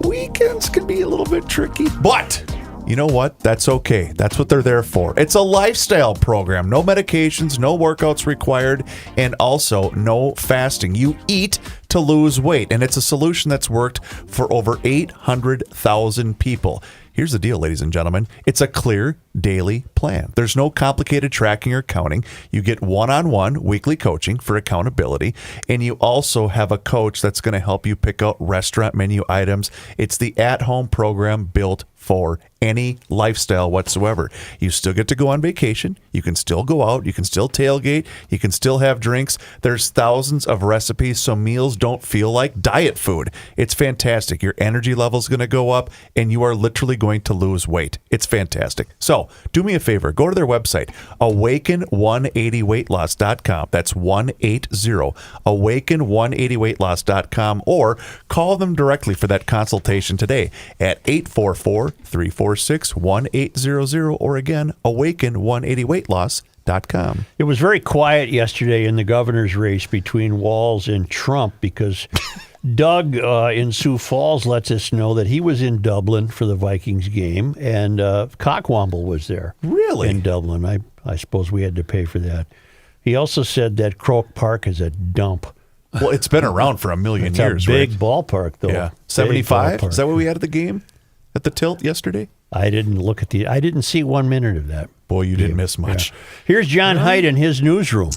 Weekends can be a little bit tricky, but you know what? That's okay. That's what they're there for. It's a lifestyle program. No medications, no workouts required, and also no fasting. You eat to lose weight, and it's a solution that's worked for over 800,000 people. Here's the deal, ladies and gentlemen. It's a clear daily plan. There's no complicated tracking or counting. You get one-on-one weekly coaching for accountability, and you also have a coach that's going to help you pick out restaurant menu items. It's the at-home program built for any lifestyle whatsoever. You still get to go on vacation. You can still go out. You can still tailgate. You can still have drinks. There's thousands of recipes, so meals don't feel like diet food. It's fantastic. Your energy level is going to go up, and you are literally going to lose weight. It's fantastic. So do me a favor. Go to their website, awaken180weightloss.com. That's 180, awaken180weightloss.com, or call them directly for that consultation today at 844-346-1800, or again, awaken180weightloss.com.
It was very quiet yesterday in the governor's race between Walz and Trump because Doug in Sioux Falls lets us know that he was in Dublin for the Vikings game, and Cockwomble was there.
Really?
In Dublin. I suppose we had to pay for that. He also said that Croke Park is a dump.
Well, it's been around for a million
It's
years,
a big
right?
ballpark, though.
Yeah.
Big
75?
ballpark.
Is that what we had at the game? At the tilt yesterday?
I didn't see 1 minute of that.
Boy, you didn't miss much.
Yeah. Here's John Haidt in his newsroom.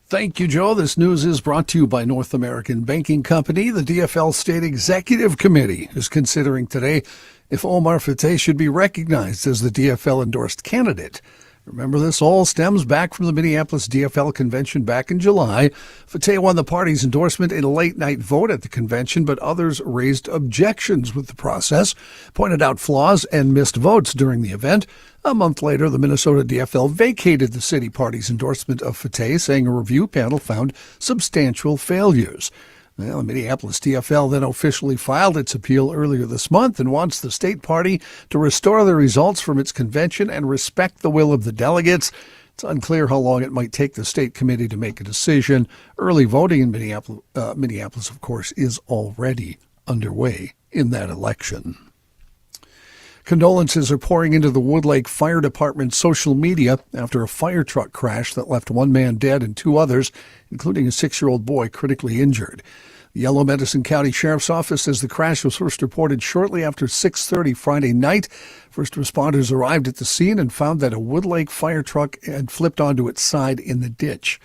Thank you, Joe. This news is brought to you by North American Banking Company. The DFL State Executive Committee is considering today if Omar Fateh should be recognized as the DFL-endorsed candidate. Remember, this all stems back from the Minneapolis DFL convention back in July. Fateh won the party's endorsement in a late-night vote at the convention, but others raised objections with the process, pointed out flaws, and missed votes during the event. A month later, the Minnesota DFL vacated the city party's endorsement of Fateh, saying a review panel found substantial failures. Well, the Minneapolis DFL then officially filed its appeal earlier this month and wants the state party to restore the results from its convention and respect the will of the delegates. It's unclear how long it might take the state committee to make a decision. Early voting in Minneapolis, of course, is already underway in that election. Condolences are pouring into the Wood Lake Fire Department's social media after a fire truck crash that left one man dead and two others, including a 6-year-old boy, critically injured. The Yellow Medicine County Sheriff's Office says the crash was first reported shortly after 6:30 Friday night. First responders arrived at the scene and found that a Wood Lake fire truck had flipped onto its side in the ditch.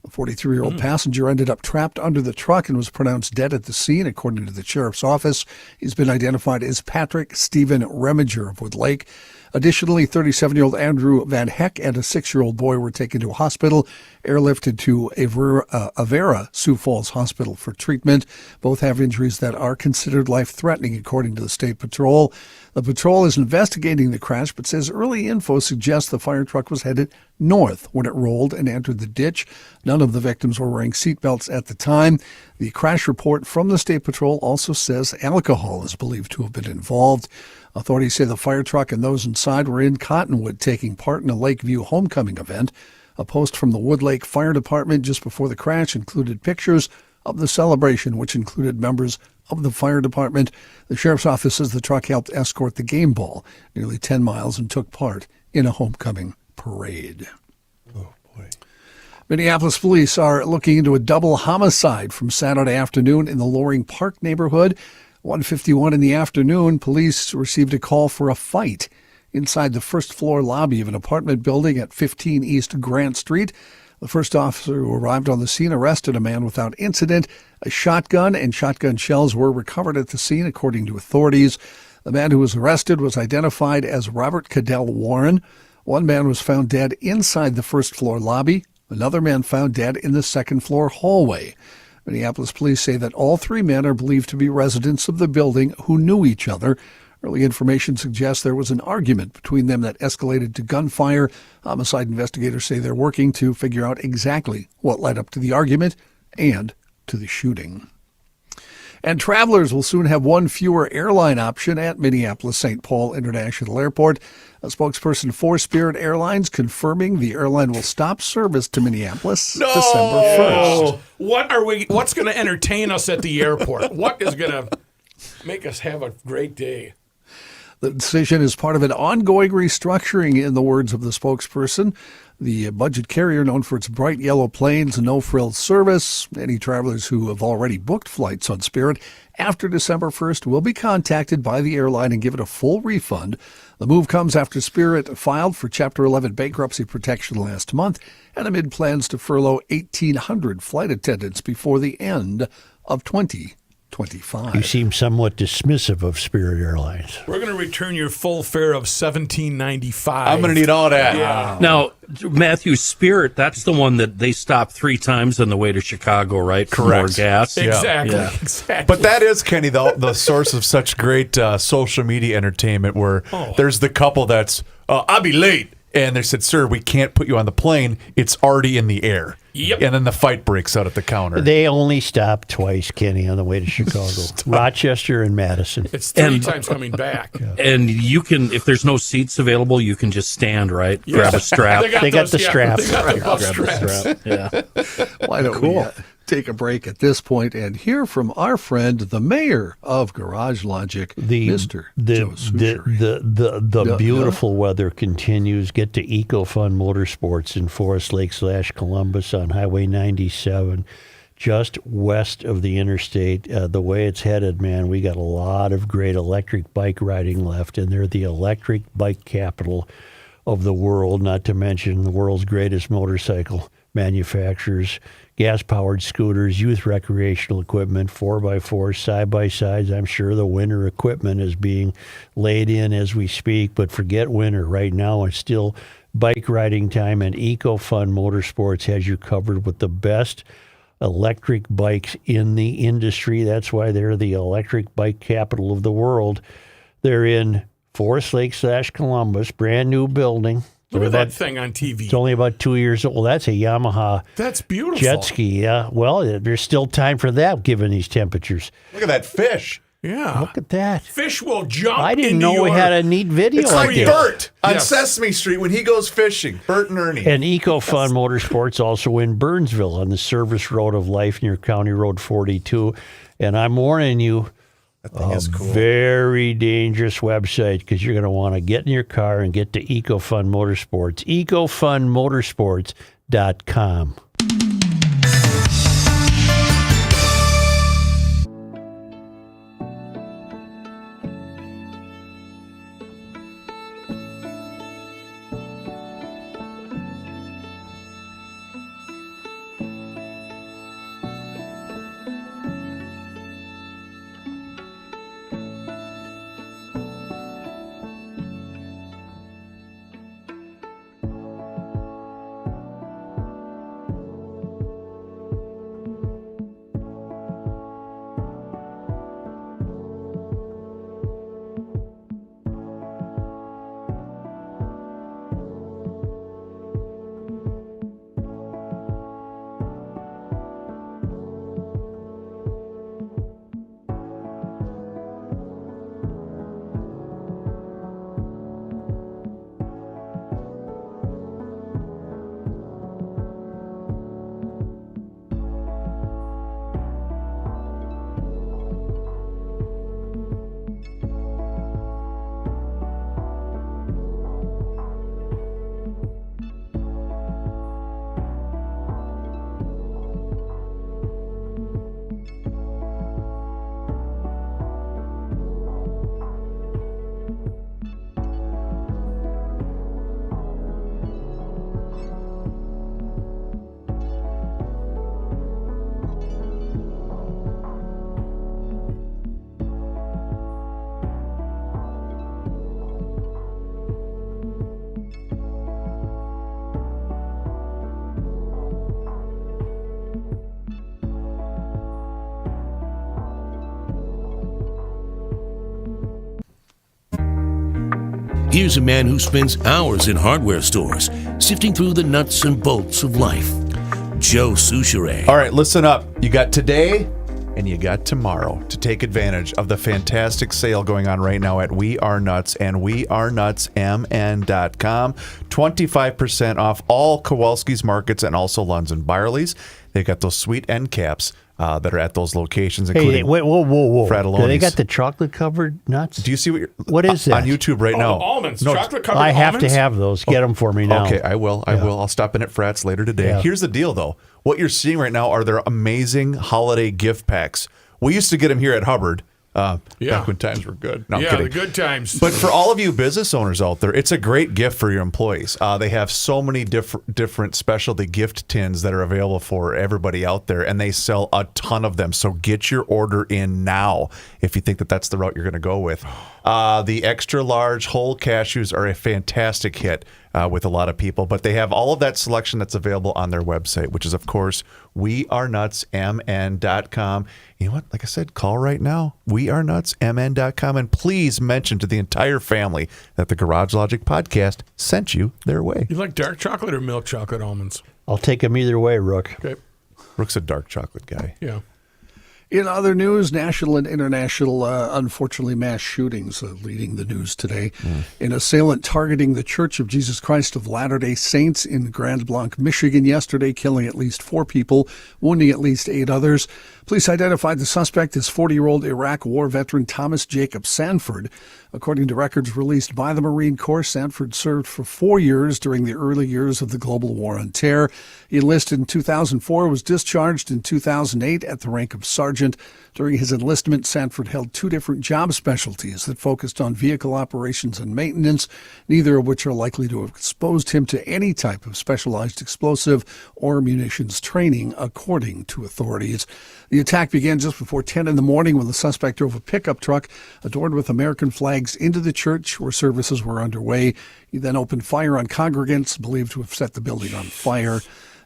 A 43-year-old passenger ended up trapped under the truck and was pronounced dead at the scene, according to the sheriff's office. He's been identified as Patrick Stephen Reminger of Wood Lake. Additionally, 37-year-old Andrew Van Heck and a 6-year-old boy were taken to a hospital, airlifted to Avera Sioux Falls Hospital for treatment. Both have injuries that are considered life-threatening, according to the State Patrol. The patrol is investigating the crash, but says early info suggests the fire truck was headed north when it rolled and entered the ditch. None of the victims were wearing seatbelts at the time. The crash report from the State Patrol also says alcohol is believed to have been involved. Authorities say the fire truck and those inside were in Cottonwood taking part in a Lakeview homecoming event. A post from the Wood Lake Fire Department just before the crash included pictures of the celebration, which included members of the fire department. The sheriff's office says the truck helped escort the game ball nearly 10 miles and took part in a homecoming parade.
Oh, boy.
Minneapolis police are looking into a double homicide from Saturday afternoon in the Loring Park neighborhood. 1:51 in the afternoon, police received a call for a fight inside the first-floor lobby of an apartment building at 15 East Grant Street. The first officer who arrived on the scene arrested a man without incident. A shotgun and shotgun shells were recovered at the scene, according to authorities. The man who was arrested was identified as Robert Cadell Warren. One man was found dead inside the first-floor lobby. Another man found dead in the second-floor hallway. Minneapolis police say that all three men are believed to be residents of the building who knew each other. Early information suggests there was an argument between them that escalated to gunfire. Homicide investigators say they're working to figure out exactly what led up to the argument and to the shooting. And travelers will soon have one fewer airline option at Minneapolis-St. Paul International Airport. A spokesperson for Spirit Airlines confirming the airline will stop service to Minneapolis December 1st.
What's going to entertain us at the airport? What is going to make us have a great day?
The decision is part of an ongoing restructuring, in the words of the spokesperson. The budget carrier, known for its bright yellow planes and no-frills service, any travelers who have already booked flights on Spirit after December 1st will be contacted by the airline and given a full refund. The move comes after Spirit filed for Chapter 11 bankruptcy protection last month and amid plans to furlough 1,800 flight attendants before the end of 2025.
You seem somewhat dismissive of Spirit Airlines.
We're going to return your full fare of $17.95.
I'm going to need all that.
Yeah.
Now, Matthew, Spirit, that's the one that they stopped 3 times on the way to Chicago, right? For
Correct.
more gas.
Exactly.
Yeah.
Exactly.
But that is, Kenny, the source of such great social media entertainment where there's the couple that's, I'll be late. And they said, sir, we can't put you on the plane. It's already in the air.
Yep.
And then the fight breaks out at the counter.
They only stopped twice, Kenny, on the way to Chicago. Rochester and Madison.
It's 3 times coming back.
And you can, if there's no seats available, you can just stand, right? Grab a strap.
They got the strap.
They got the bus
Grab the
straps.
strap. Yeah.
Why don't we take a break at this point and hear from our friend, the mayor of Garage Logic, Mr. Joe Soucheray.
The beautiful weather continues. Get to EcoFun Motorsports in Forest Lake / Columbus on Highway 97, just west of the interstate. The way it's headed, man, we got a lot of great electric bike riding left, and they're the electric bike capital of the world, not to mention the world's greatest motorcycle manufacturers, gas-powered scooters, youth recreational equipment, 4x4s, side-by-sides. I'm sure the winter equipment is being laid in as we speak, but forget winter. Right now, it's still bike riding time, and EcoFun Motorsports has you covered with the best electric bikes in the industry. That's why they're the electric bike capital of the world. They're in Forest Lake / Columbus, brand new building.
Look at that thing on TV.
It's only about 2 years old. That's a Yamaha
That's beautiful.
jet ski. Yeah. Well, there's still time for that given these temperatures.
Look at that fish.
Yeah.
Look at that.
Fish will jump.
I didn't
into
know we
your-
had a neat video
It's
like
like
this.
Bert on
Yes.
Sesame Street when he goes fishing. Bert and Ernie.
And EcoFun Motorsports also in Burnsville on the service road of life near County Road 42. And I'm warning you,
that thing is cool.
very dangerous website because you're going to want to get in your car and get to EcoFun Motorsports. EcoFunMotorsports.com.
Here's a man who spends hours in hardware stores, sifting through the nuts and bolts of life. Joe Soucheray.
All right, listen up. You got today and you got tomorrow to take advantage of the fantastic sale going on right now at We Are Nuts and wearenutsmn.com. 25% off all Kowalski's Markets and also Lunds and Barley's. They've got those sweet end caps that are at those locations, including
Hey, wait, whoa.
Fratelloni's.
Do they got the chocolate-covered nuts?
Do you see
what is that?
On YouTube right now?
Almonds.
No,
Chocolate-covered
I have
almonds?
to have those. Get them for me now.
Okay, I will. I'll stop in at Frat's later today.
Yeah.
Here's the deal, though. What you're seeing right now are their amazing holiday gift packs. We used to get them here at Hubbard. Back when times were good. No, I'm kidding.
The good times.
But for all of you business owners out there, it's a great gift for your employees. They have so many different specialty gift tins that are available for everybody out there, and they sell a ton of them. So get your order in now if you think that that's the route you're going to go with. The extra large whole cashews are a fantastic hit with a lot of people, but they have all of that selection that's available on their website, which is, of course, wearenutsmn.com. You know what? Like I said, call right now, wearenutsmn.com, and please mention to the entire family that the Garage Logic podcast sent you their way.
You like dark chocolate or milk chocolate almonds?
I'll take them either way, Rook.
Okay.
Rook's a dark chocolate guy.
Yeah.
In other news, national and international, unfortunately, mass shootings leading the news today. An assailant targeting the Church of Jesus Christ of Latter-day Saints in Grand Blanc, Michigan yesterday, killing at least 4 people, wounding at least 8 others. Police identified the suspect as 40-year-old Iraq War veteran Thomas Jacob Sanford. According to records released by the Marine Corps, Sanford served for 4 years during the early years of the global war on terror. He enlisted in 2004, was discharged in 2008 at the rank of sergeant. During his enlistment, Sanford held 2 different job specialties that focused on vehicle operations and maintenance, neither of which are likely to have exposed him to any type of specialized explosive or munitions training, according to authorities. The attack began just before 10 in the morning when the suspect drove a pickup truck adorned with American flags into the church where services were underway. He then opened fire on congregants believed to have set the building on fire.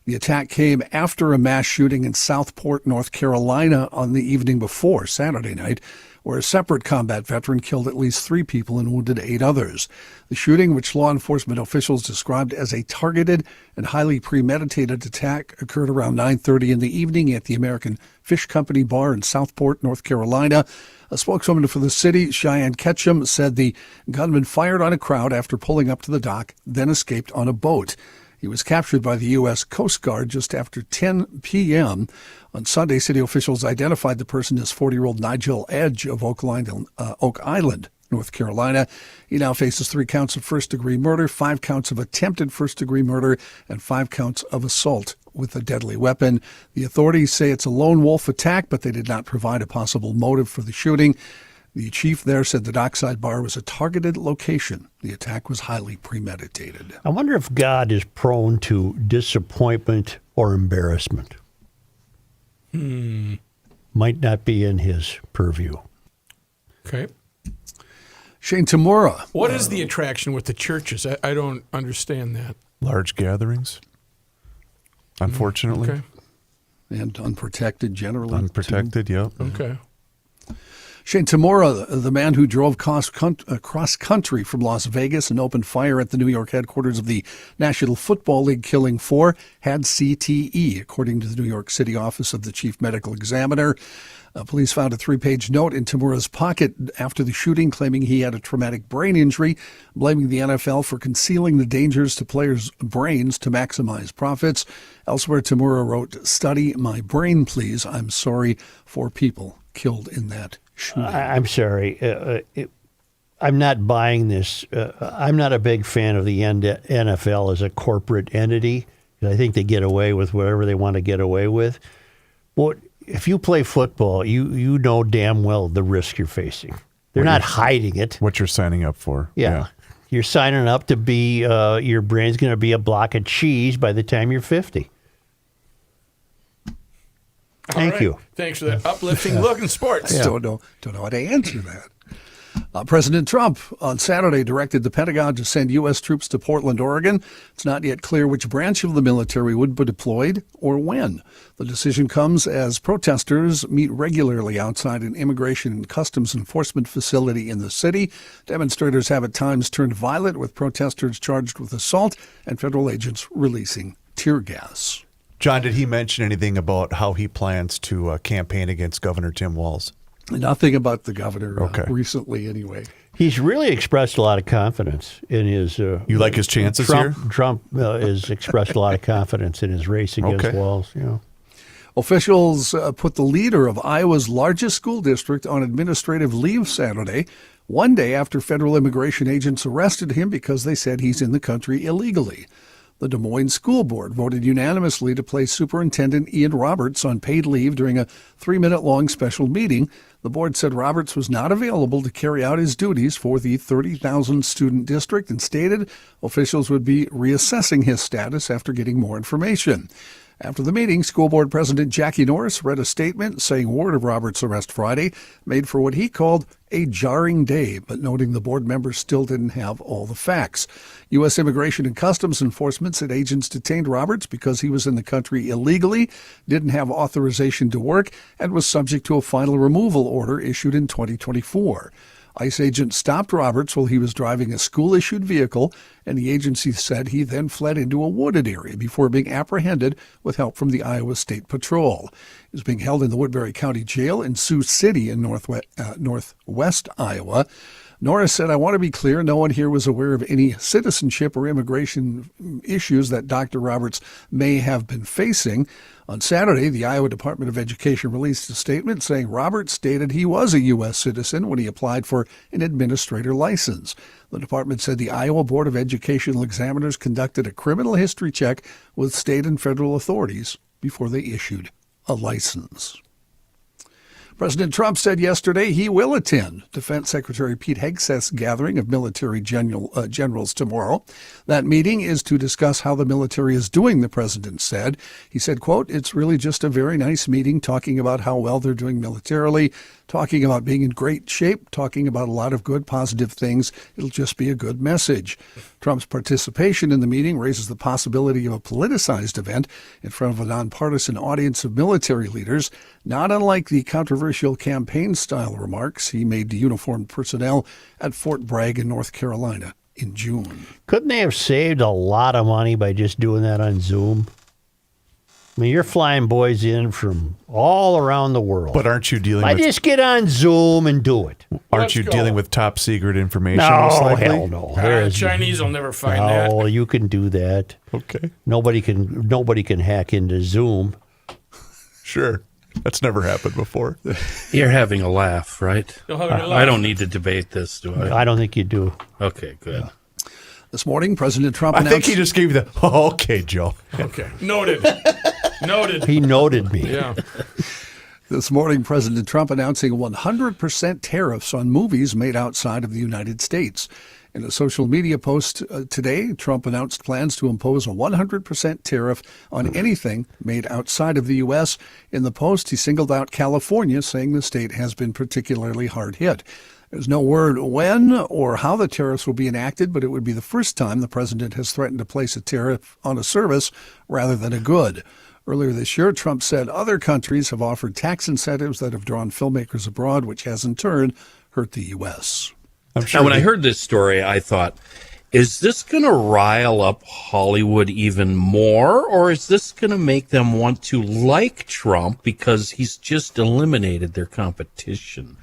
The attack came after a mass shooting in Southport, North Carolina on the evening before Saturday night, where a separate combat veteran killed at least 3 people and wounded 8 others. The shooting, which law enforcement officials described as a targeted and highly premeditated attack, occurred around 9:30 in the evening at the American Fish Company bar in Southport, North Carolina. A spokeswoman for the city, Cheyenne Ketchum, said the gunman fired on a crowd after pulling up to the dock, then escaped on a boat. He was captured by the U.S. Coast Guard just after 10 p.m. On Sunday, city officials identified the person as 40-year-old Nigel Edge of Oak Island, North Carolina. He now faces 3 counts of first-degree murder, 5 counts of attempted first-degree murder, and 5 counts of assault with a deadly weapon. The authorities say it's a lone wolf attack, but they did not provide a possible motive for the shooting. The chief there said the dockside bar was a targeted location. The attack was highly premeditated.
I wonder if God is prone to disappointment or embarrassment. Might not be in his purview.
Okay.
Shane Tamura.
What is the attraction with the churches? I don't understand that.
Large gatherings, unfortunately.
Okay.
And unprotected generally.
Unprotected, yep.
Okay.
Shane Tamura, the man who drove cross country from Las Vegas and opened fire at the New York headquarters of the National Football League, killing 4, had CTE, according to the New York City office of the chief medical examiner. Police found a 3-page note in Tamura's pocket after the shooting, claiming he had a traumatic brain injury, blaming the NFL for concealing the dangers to players' brains to maximize profits. Elsewhere, Tamura wrote, "Study my brain, please. I'm sorry, 4 people killed in that shooting."
I'm sorry. I'm not buying this. I'm not a big fan of the NFL as a corporate entity. I think they get away with whatever they want to get away with. Well, if you play football, you know damn well the risk you're facing. They're not hiding it.
What you're signing up for.
Yeah. You're signing up to be, your brain's going to be a block of cheese by the time you're 50. Thank you.
Thanks for that uplifting look in sports.
I don't know how to answer that. President Trump on Saturday directed the Pentagon to send U.S. troops to Portland, Oregon. It's not yet clear which branch of the military would be deployed or when. The decision comes as protesters meet regularly outside an immigration and customs enforcement facility in the city. Demonstrators have at times turned violent, with protesters charged with assault and federal agents releasing tear gas.
John, did he mention anything about how he plans to campaign against Governor Tim Walz?
Nothing about the governor
Okay.
recently, anyway.
He's really expressed a lot of confidence in his.
You like his chances here?
Trump has expressed a lot of confidence in his race against Walz. You know.
Officials put the leader of Iowa's largest school district on administrative leave Saturday, one day after federal immigration agents arrested him because they said he's in the country illegally. The Des Moines School Board voted unanimously to place Superintendent Ian Roberts on paid leave during a 3-minute-long special meeting. The board said Roberts was not available to carry out his duties for the 30,000-student district and stated officials would be reassessing his status after getting more information. After the meeting, School Board President Jackie Norris read a statement saying word of Roberts' arrest Friday made for what he called a jarring day, but noting the board members still didn't have all the facts. U.S. Immigration and Customs Enforcement said agents detained Roberts because he was in the country illegally, didn't have authorization to work, and was subject to a final removal order issued in 2024. ICE agents stopped Roberts while he was driving a school-issued vehicle, and the agency said he then fled into a wooded area before being apprehended with help from the Iowa State Patrol. He was being held in the Woodbury County Jail in Sioux City in northwest Iowa. Norris said, "I want to be clear, no one here was aware of any citizenship or immigration issues that Dr. Roberts may have been facing." On Saturday, the Iowa Department of Education released a statement saying Roberts stated he was a U.S. citizen when he applied for an administrator license. The department said the Iowa Board of Educational Examiners conducted a criminal history check with state and federal authorities before they issued a license. President Trump said yesterday he will attend Defense Secretary Pete Hegseth's gathering of military generals tomorrow. That meeting is to discuss how the military is doing, the president said. He said, quote, "It's really just a very nice meeting talking about how well they're doing militarily, talking about being in great shape, talking about a lot of good, positive things. It'll just be a good message." Trump's participation in the meeting raises the possibility of a politicized event in front of a nonpartisan audience of military leaders, not unlike the controversial campaign-style remarks he made to uniformed personnel at Fort Bragg in North Carolina in June.
Couldn't they have saved a lot of money by just doing that on Zoom? I mean, you're flying boys in from all around the world.
But aren't you dealing
I
with...
just get on Zoom and do it.
Aren't you dealing with top secret information?
No,
most likely?
hell no.
The Chinese will never find that.
No, you can do that.
Okay.
Nobody can hack into Zoom.
Sure. That's never happened before.
You're having a laugh, right?
You're having a laugh.
I don't need to debate this, do I?
I don't think you do.
Okay, good.
This morning, President Trump
I
announced...
think he just gave you the... Oh, okay, Joe.
Okay. Noted. Noted.
He noted me.
Yeah.
This morning, President Trump announcing 100% tariffs on movies made outside of the United States. In a social media post today, Trump announced plans to impose a 100% tariff on anything made outside of the U.S. In the post, he singled out California, saying the state has been particularly hard hit. There's no word when or how the tariffs will be enacted, but it would be the first time the president has threatened to place a tariff on a service rather than a good. Earlier this year, Trump said other countries have offered tax incentives that have drawn filmmakers abroad, which has in turn hurt the U.S.
I'm sure
Now, when I heard this story, I thought, is this going to rile up Hollywood even more, or is this going to make them want to like Trump because he's just eliminated their competition?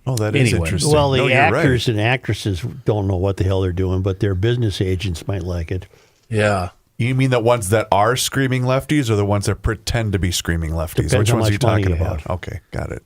Oh, that is
Anyway.
interesting.
Well, the
No, you're
actors
right.
and actresses don't know what the hell they're doing, but their business agents might like it.
Yeah.
You mean the ones that are screaming lefties or the ones that pretend to be screaming lefties?
Depends
Which
how
ones are you
much money
talking
you
about?
have.
Okay, got it.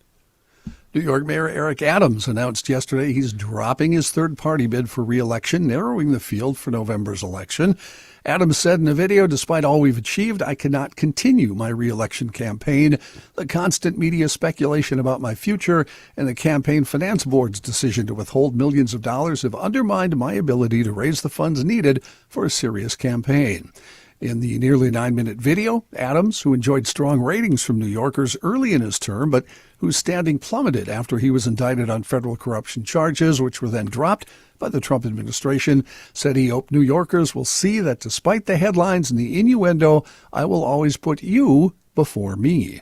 New York Mayor Eric Adams announced yesterday he's dropping his third-party bid for re-election, narrowing the field for November's election. Adams said in a video, "Despite all we've achieved, I cannot continue my re-election campaign. The constant media speculation about my future and the Campaign Finance Board's decision to withhold millions of dollars have undermined my ability to raise the funds needed for a serious campaign." In the nearly 9-minute video, Adams, who enjoyed strong ratings from New Yorkers early in his term, but whose standing plummeted after he was indicted on federal corruption charges, which were then dropped by the Trump administration, said he hoped New Yorkers will see that despite the headlines and the innuendo, I will always put you before me.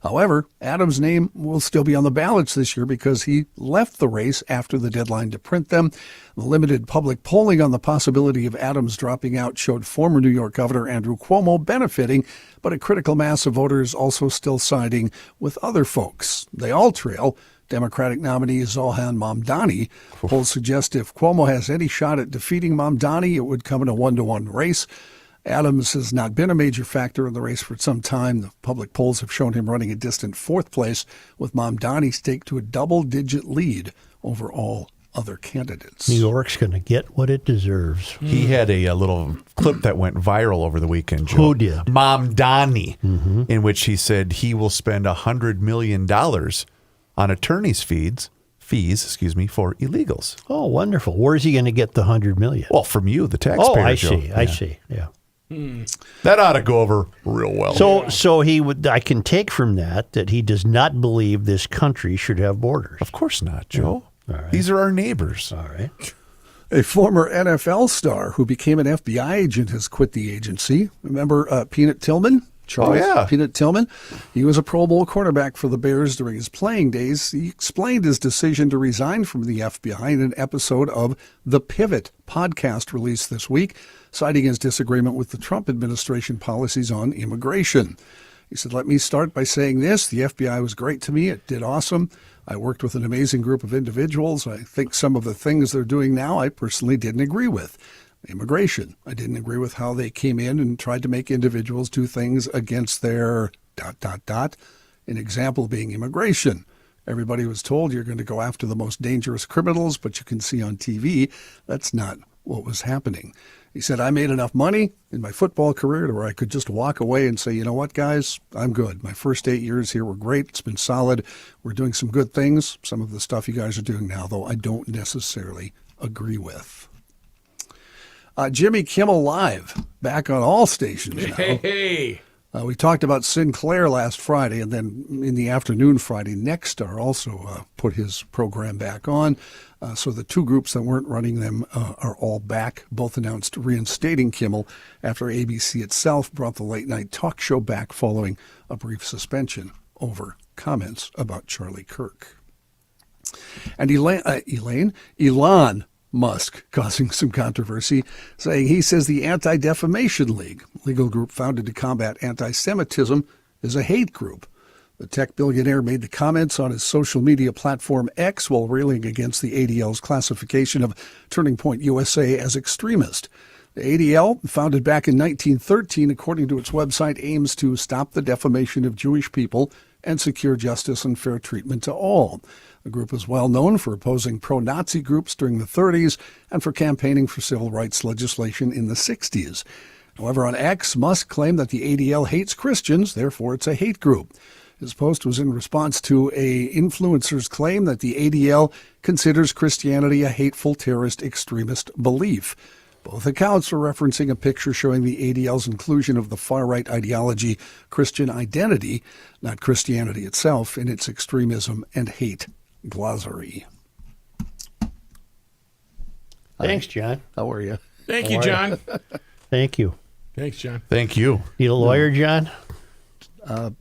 However, Adams' name will still be on the ballots this year because he left the race after the deadline to print them. The limited public polling on the possibility of Adams dropping out showed former New York Governor Andrew Cuomo benefiting, but a critical mass of voters also still siding with other folks. They all trail Democratic nominee Zohan Mamdani. Polls suggest if Cuomo has any shot at defeating Mamdani, it would come in a 1-to-1 race. Adams has not been a major factor in the race for some time. The public polls have shown him running a distant fourth place, with Mamdani staked to a double-digit lead over all other candidates.
New York's going to get what it deserves.
He had a little clip that went viral over the weekend, Joe.
Who did?
Mamdani, in which he said he will spend $100 million on attorney's fees, for illegals.
Oh, wonderful. Where's he going to get the $100 million?
Well, from you, the taxpayer.
Oh, I
Joe.
see. I see. Yeah.
That ought to go over real well.
So he would. I can take from that he does not believe this country should have borders.
Of course not, Joe.
All right.
These are our neighbors.
All right.
A former NFL star who became an FBI agent has quit the agency. Remember Peanut Tillman? Charles Peanut Tillman. He was a Pro Bowl cornerback for the Bears during his playing days. He explained his decision to resign from the FBI in an episode of The Pivot podcast released this week, citing his disagreement with the Trump administration policies on immigration. He said, "Let me start by saying this. The FBI was great to me. It did awesome. I worked with an amazing group of individuals. I think some of the things they're doing now I personally didn't agree with. Immigration. I didn't agree with how they came in and tried to make individuals do things against their ... An example being immigration. Everybody was told you're going to go after the most dangerous criminals, but you can see on TV that's not what was happening." He said, "I made enough money in my football career to where I could just walk away and say, you know what, guys, I'm good. My first 8 years here were great. It's been solid. We're doing some good things. Some of the stuff you guys are doing now, though, I don't necessarily agree with." Jimmy Kimmel Live, back on all stations now.
Hey.
We talked about Sinclair last Friday, and then in the afternoon Friday, Nexstar also put his program back on. So the two groups that weren't running them are all back. Both announced reinstating Kimmel after ABC itself brought the late-night talk show back following a brief suspension over comments about Charlie Kirk. And Elon Musk causing some controversy, saying he says the Anti-Defamation League, legal group founded to combat anti-Semitism, is a hate group. The tech billionaire made the comments on his social media platform X while railing against the ADL's classification of Turning Point USA as extremist. The ADL, founded back in 1913, according to its website, aims to stop the defamation of Jewish people and secure justice and fair treatment to all. The group is well known for opposing pro-Nazi groups during the 30s and for campaigning for civil rights legislation in the 60s. However, on X, Musk claimed that the ADL hates Christians, therefore it's a hate group. His post was in response to a influencer's claim that the ADL considers Christianity a hateful terrorist extremist belief. Both accounts were referencing a picture showing the ADL's inclusion of the far-right ideology Christian identity, not Christianity itself, in its extremism and hate glossary.
Thanks, John.
How are you?
Thank you, John.
Thank you.
Thanks, John.
Thank you.
Need a lawyer, John?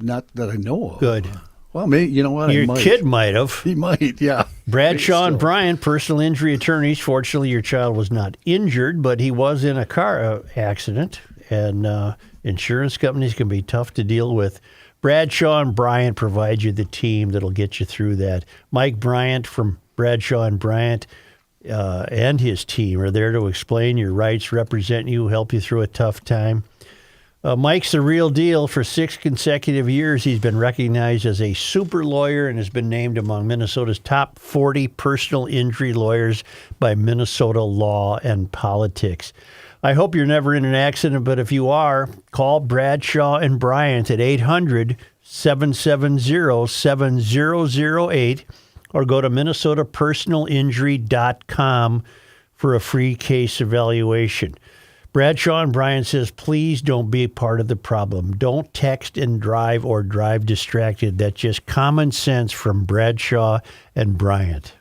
Not that I know of.
Good.
Well, maybe, you know what?
Your kid might have.
He might, yeah.
Bradshaw and Bryant, personal injury attorneys. Fortunately, your child was not injured, but he was in a car accident, and insurance companies can be tough to deal with. Bradshaw and Bryant provide you the team that'll get you through that. Mike Bryant from Bradshaw and Bryant and his team are there to explain your rights, represent you, help you through a tough time. Mike's the real deal. For 6 consecutive years, he's been recognized as a super lawyer and has been named among Minnesota's top 40 personal injury lawyers by Minnesota Law and Politics. I hope you're never in an accident, but if you are, call Bradshaw and Bryant at 800-770-7008 or go to minnesotapersonalinjury.com for a free case evaluation. Bradshaw and Bryant says, please don't be part of the problem. Don't text and drive or drive distracted. That's just common sense from Bradshaw and Bryant.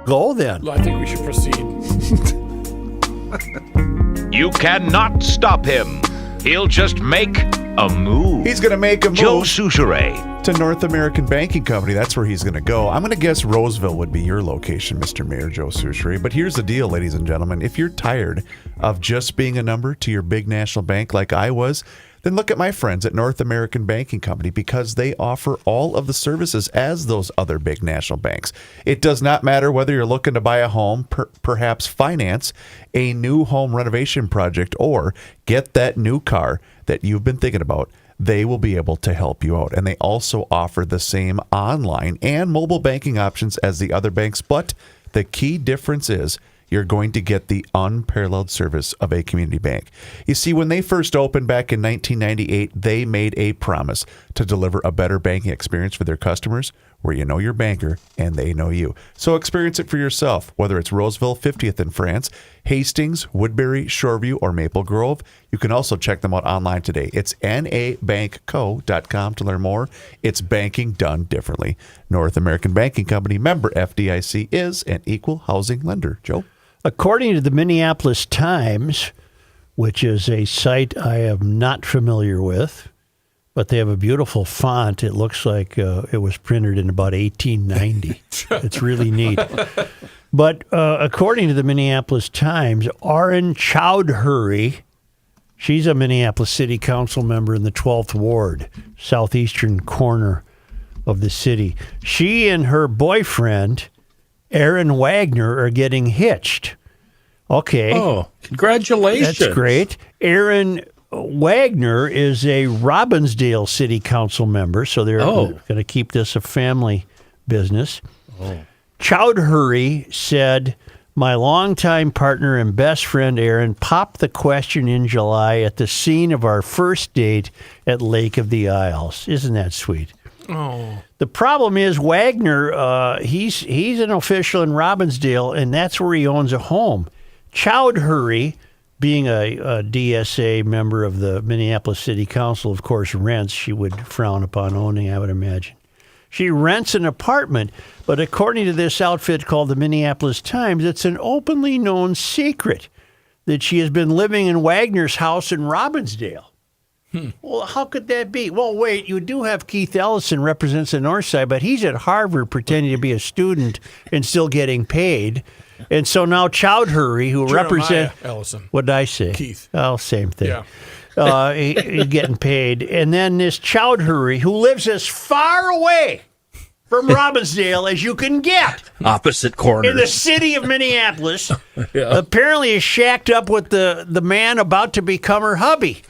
Go then.
I think we should proceed.
You cannot stop him. He'll just make a move.
He's going to make a move.
Joe Souchere.
To North American Banking Company. That's where he's going to go. I'm going to guess Roseville would be your location, Mr. Mayor Joe Souchere. But here's the deal, ladies and gentlemen. If you're tired of just being a number to your big national bank like I was, then look at my friends at North American Banking Company, because they offer all of the services as those other big national banks. It does not matter whether you're looking to buy a home, perhaps finance a new home renovation project, or get that new car that you've been thinking about. They will be able to help you out. And they also offer the same online and mobile banking options as the other banks. But the key difference is you're going to get the unparalleled service of a community bank. You see, when they first opened back in 1998, they made a promise to deliver a better banking experience for their customers, where you know your banker and they know you. So experience it for yourself, whether it's Roseville, 50th in France, Hastings, Woodbury, Shoreview, or Maple Grove. You can also check them out online today. It's nabankco.com to learn more. It's banking done differently. North American Banking Company, member FDIC, is an equal housing lender. Joe?
According to the Minneapolis Times, which is a site I am not familiar with, but they have a beautiful font. It looks like it was printed in about 1890. It's really neat. But according to the Minneapolis Times, Auren Chowdhury, she's a Minneapolis City Council member in the 12th Ward, southeastern corner of the city. She and her boyfriend, Aaron Wagner, are getting hitched. Okay.
Oh, congratulations.
That's great. Aaron Wagner is a Robbinsdale City Council member, so they're going to keep this a family business. Chowdhury said, my longtime partner and best friend Aaron popped the question in July at the scene of our first date at Lake of the Isles. Isn't that sweet?
Oh.
The problem is Wagner, he's an official in Robbinsdale, and that's where he owns a home. Chowdhury, being a DSA member of the Minneapolis City Council, of course, rents. She would frown upon owning, I would imagine. She rents an apartment, but according to this outfit called the Minneapolis Times, it's an openly known secret that she has been living in Wagner's house in Robbinsdale. Well, how could that be? Well, wait, you do have Keith Ellison represents the North Side, but he's at Harvard pretending to be a student and still getting paid. And so now Chowdhury, who represents...
Ellison.
What did I say?
Keith.
Oh, same thing.
Yeah.
He's getting paid. And then this Chowdhury, who lives as far away from Robbinsdale as you can get.
Opposite corners.
In the city of Minneapolis, apparently is shacked up with the man about to become her hubby.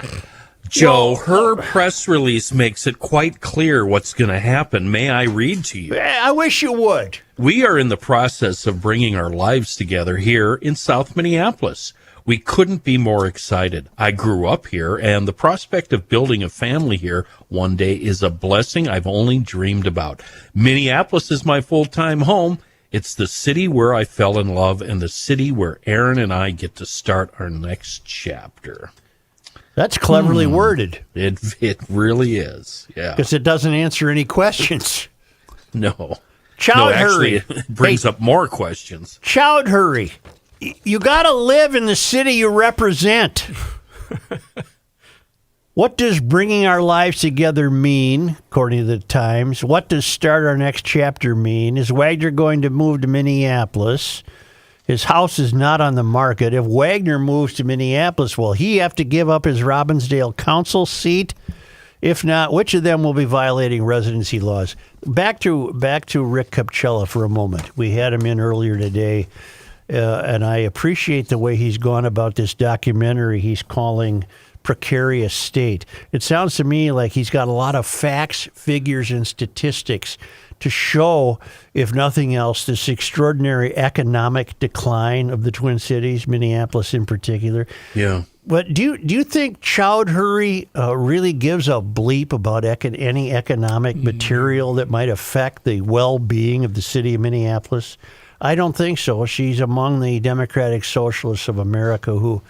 Joe, her press release makes it quite clear what's going to happen. May I read to you?
I wish you would.
We are in the process of bringing our lives together here in South Minneapolis. We couldn't be more excited. I grew up here, and the prospect of building a family here one day is a blessing I've only dreamed about. Minneapolis is my full-time home. It's the city where I fell in love and the city where Aaron and I get to start our next chapter.
That's cleverly worded.
It really is, yeah.
Because it doesn't answer any questions.
No.
Chowdhury.
No, actually, it brings up more questions.
Chowdhury, you got to live in the city you represent. What does bringing our lives together mean, according to the Times? What does start our next chapter mean? Is Wagner going to move to Minneapolis? His house is not on the market. If Wagner moves to Minneapolis, will he have to give up his Robbinsdale council seat? If not, which of them will be violating residency laws? Back to Rick Capcella for a moment. We had him in earlier today, and I appreciate the way he's gone about this documentary he's calling Precarious State. It sounds to me like he's got a lot of facts, figures, and statistics to show, if nothing else, this extraordinary economic decline of the Twin Cities, Minneapolis in particular.
Yeah.
But do you think Chowdhury really gives a bleep about any economic material that might affect the well-being of the city of Minneapolis? I don't think so. She's among the Democratic Socialists of America who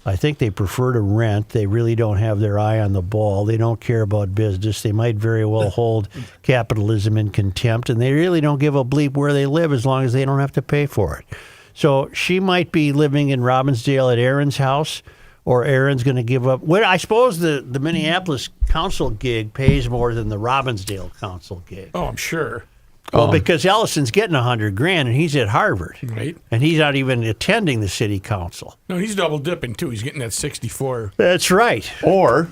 I think they prefer to rent. They really don't have their eye on the ball. They don't care about business. They might very well hold capitalism in contempt, and they really don't give a bleep where they live as long as they don't have to pay for it. So she might be living in Robbinsdale at Aaron's house, or Aaron's going to give up. Well, I suppose the Minneapolis council gig pays more than the Robbinsdale council gig.
Oh, I'm sure.
Well, because Ellison's getting $100,000 and he's at Harvard,
Right.
and he's not even attending the city council.
No, he's double dipping too. He's getting that 64.
That's right.
Or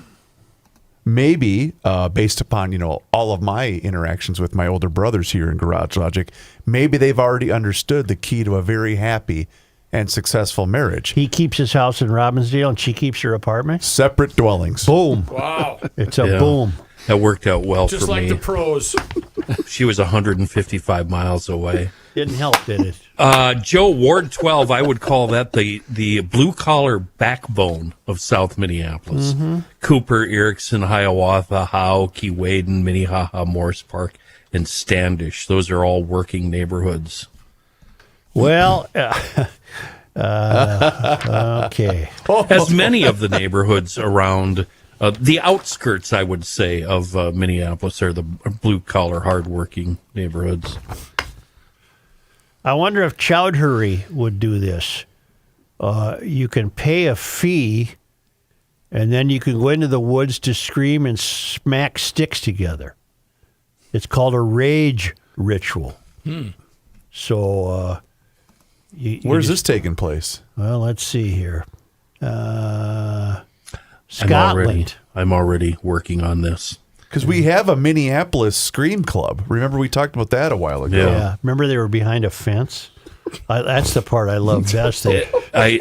maybe, based upon all of my interactions with my older brothers here in Garage Logic, maybe they've already understood the key to a very happy and successful marriage.
He keeps his house in Robbinsdale, and she keeps her apartment.
Separate dwellings.
Boom!
Wow.
It's a boom.
That worked out well
Just
for
like
me.
the pros.
She was 155 miles away.
Didn't help, did it?
Joe, Ward 12, I would call that the blue-collar backbone of South Minneapolis. Cooper, Erickson, Hiawatha, Howe, Keewaydin, Minnehaha, Morris Park, and Standish. Those are all working neighborhoods.
Well, okay.
As many of the neighborhoods around the outskirts, I would say, of Minneapolis are the blue-collar, hardworking neighborhoods.
I wonder if Chowdhury would do this. You can pay a fee, and then you can go into the woods to scream and smack sticks together. It's called a rage ritual. So,
Where's this taking place?
well, let's see here. Scotland.
I'm already working on this.
Because we have a Minneapolis Scream Club. Remember we talked about that a while ago.
Yeah. Remember they were behind a fence? That's the part I love best. They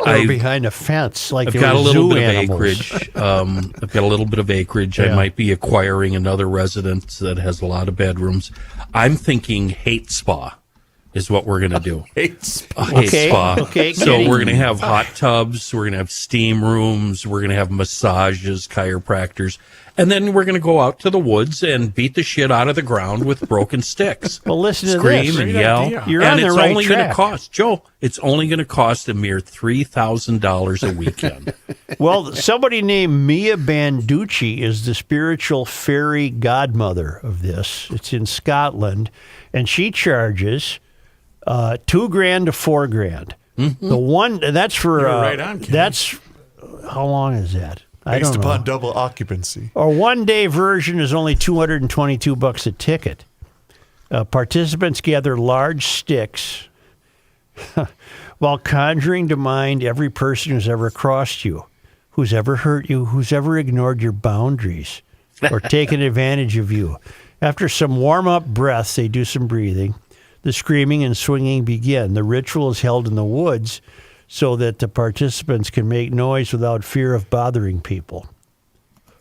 were behind a fence, like
I've
they
got
were
a little
zoo
bit
animals.
of acreage. I've got a little bit of acreage.
Yeah.
I might be acquiring another residence that has a lot of bedrooms. I'm thinking hate spa is what we're going to do.
Hate spa.
A hate
Okay,
spa.
okay,
So
Kenny.
we're going to have hot tubs. We're going to have steam rooms. We're going to have massages, chiropractors. And then we're going to go out to the woods and beat the shit out of the ground with broken sticks.
Well, listen to
Scream
this.
and
Great
yell.
idea.
You're
and
on the
it's
right
only going to
track.
cost, Joe, it's only going to cost a mere $3,000 a weekend.
Well, somebody named Mia Banducci is the spiritual fairy godmother of this. It's in Scotland, and she charges $2,000 to $4,000. The one that's for
You're right on, Kenny.
that's how long is that? I
Based
don't know.
upon double occupancy.
Our one-day version is only $222 a ticket. Participants gather large sticks while conjuring to mind every person who's ever crossed you, who's ever hurt you, who's ever ignored your boundaries or taken advantage of you. After some warm-up breaths, they do some breathing. The screaming and swinging begin. The ritual is held in the woods so that the participants can make noise without fear of bothering people.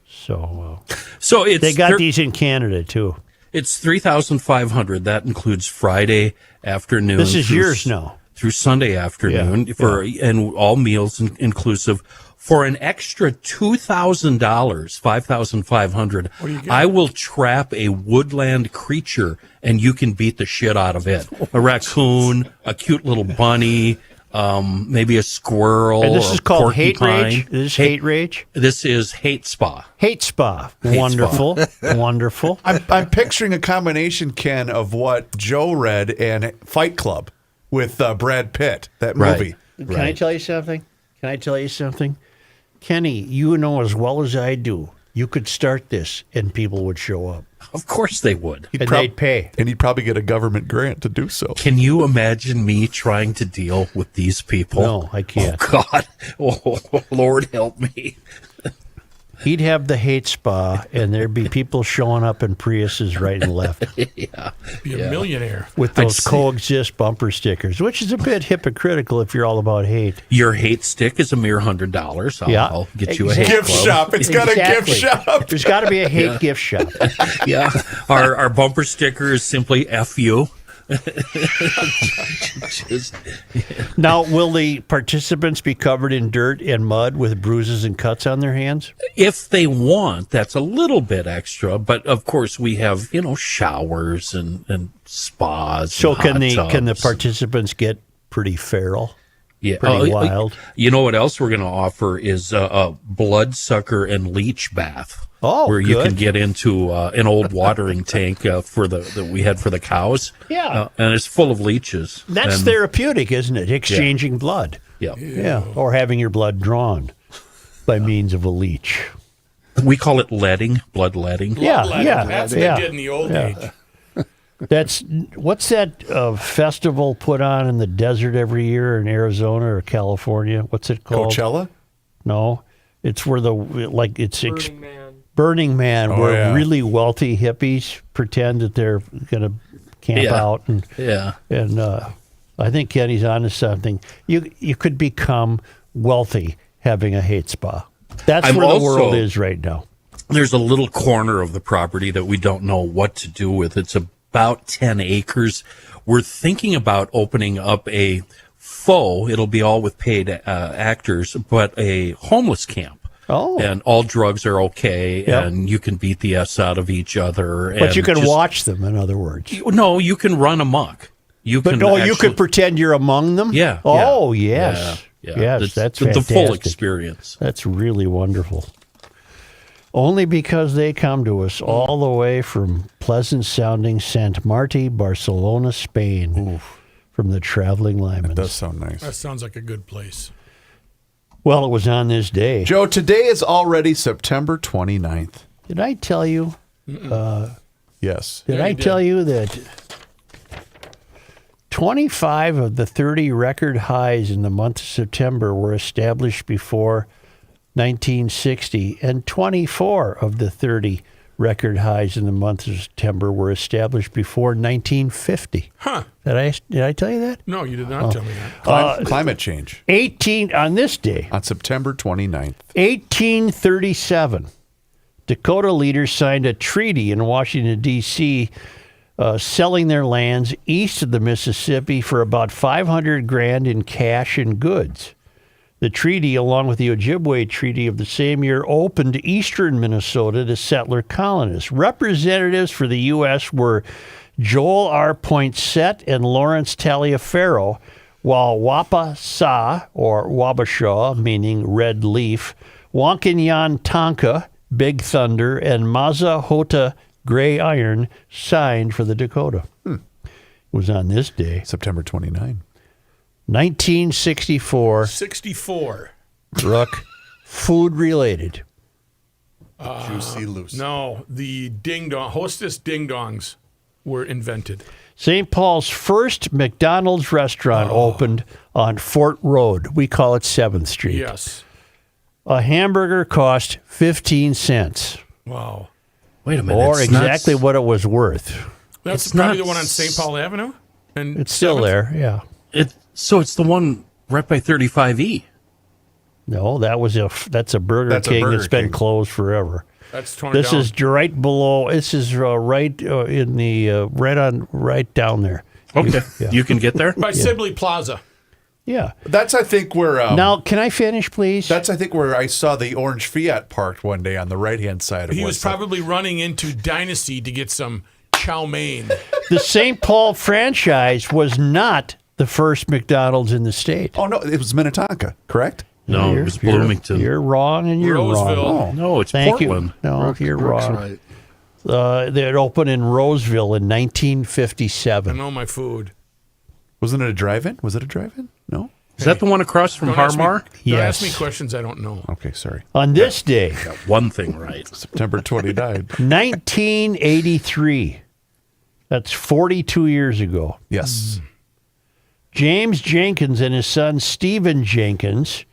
So
So it's
they got these in Canada too.
It's $3,500. That includes Friday afternoon.
This is
through
yours now.
Through Sunday afternoon
Yeah,
and all meals inclusive. For an extra $2,000, $5,500, I will trap a woodland creature and you can beat the shit out of it. A raccoon, a cute little bunny, maybe a squirrel.
And this
or
is
a
called Hate
porcupine.
Rage? Is this Hate Rage?
This is Hate Spa.
Hate Spa.
Hate
Wonderful. Wonderful.
I'm picturing a combination, Ken, of what Joe read and Fight Club with Brad Pitt, that movie.
Right.
Can I tell you something? Kenny, you know as well as I do, you could start this and people would show up.
Of course they would.
And they'd pay.
And he'd probably get a government grant to do so.
Can you imagine me trying to deal with these people?
No, I can't.
Oh, God. Oh, Lord help me.
He'd have the Hate Spa, and there'd be people showing up in Priuses right and left
Yeah.
Be a millionaire.
with
I'd
those
see-
coexist bumper stickers, which is a bit hypocritical if you're all about hate.
Your hate stick is a mere $100. I'll get you a hate
Gift
club.
shop. It's got a gift
Exactly.
shop.
There's got to be a hate gift shop.
Yeah. Our bumper sticker is simply F you. Just-
Now, will the participants be covered in dirt and mud with bruises and cuts on their hands?
if they want, that's a little bit extra, but of course we have, showers and spas.
So
and
can
hot
the
tubs.
can the participants get pretty feral?
Yeah,
Pretty wild.
You know what else we're going to offer is a bloodsucker and leech bath.
Oh,
where you
good.
can get into an old watering tank that we had for the cows.
Yeah.
And it's full of leeches.
That's
and,
therapeutic, isn't it? Exchanging blood.
Yeah.
Yeah. Or having your blood drawn by means of a leech.
We call it leading, blood leading.
Yeah.
That's what they did in the old age.
What's that festival put on in the desert every year in Arizona or California? What's it called?
Coachella?
No, it's where Burning Man,
Oh,
where
yeah.
really wealthy hippies pretend that they're going to camp out and I think Kenny's onto something. You could become wealthy having a hate spa. That's where the world is right now.
There's a little corner of the property that we don't know what to do with. It's about 10 acres. We're thinking about opening up a it'll be all with paid actors, but a homeless camp.
Oh.
And all drugs are okay, and you can beat the S out of each other.
But you can watch them, in other words.
No, you can run amok. You
could pretend you're among them?
Yeah.
Oh, yes.
Yeah.
Yes, that's
the
fantastic.
full experience.
That's really wonderful. Only because they come to us all the way from pleasant-sounding Sant Martí, Barcelona, Spain, from the Traveling Lymans.
That does sound nice.
That sounds like a good place.
Well, it was on this day.
Joe, today is already September 29th.
Did I tell you?
Yes.
Did I tell you that 25 of the 30 record highs in the month of September were established before 1960, and 24 of the 30 record highs in the month of September were established before 1950.
Huh.
Did I tell you that?
No, you did not tell me that.
Climate change.
18 on this day.
On September 29th.
1837, Dakota leaders signed a treaty in Washington, D.C., selling their lands east of the Mississippi for about $500,000 in cash and goods. The treaty, along with the Ojibwe Treaty of the same year, opened eastern Minnesota to settler colonists. Representatives for the U.S. were Joel R. Poinsett and Lawrence Taliaferro, while Wapasa, or Wabasha, meaning red leaf, Wankinyan Tonka, Big Thunder, and Mazahota, Gray Iron, signed for the Dakota. It was on this day,
September 29.
1964.
64.
Brooke, food related.
Juicy loose.
No, the Hostess Ding Dongs were invented.
St. Paul's first McDonald's restaurant opened on Fort Road. We call it 7th Street.
Yes.
A hamburger cost 15 cents.
Wow.
Wait a minute.
Or exactly what it was worth.
That's probably the one on St. Paul Avenue? And
It's still
7th?
there, yeah.
So it's the one right by 35E.
No, that's a Burger King
Burger
that's been
King.
closed forever.
That's torn
This
down.
is right below. This is right in the right down there.
Okay. You can get there?
By Sibley Plaza.
Yeah.
That's, I think, where...
Now, can I finish, please?
That's, I think, where I saw the orange Fiat parked one day on the right-hand side of
He was
Woodstock.
probably running into Dynasty to get some chow mein.
The St. Paul franchise was not the first McDonald's in the state.
Oh, no, it was Minnetonka, correct?
No, it was Bloomington.
You're wrong, and you're
Roseville.
wrong.
No, it's
Thank
Portland.
you. No, you're
Brooks
wrong.
right.
They had opened in Roseville in
I
1957.
know my food.
Wasn't it a drive-in? Was it a drive-in? No?
Is that the one across from
Don't ask me-
Harmar?
Don't ask me
Yes.
questions I don't know.
Okay, sorry.
On this day,
Got one thing right.
September 29.
1983, that's 42 years ago,
Yes.
James Jenkins and his son Stephen Jenkins,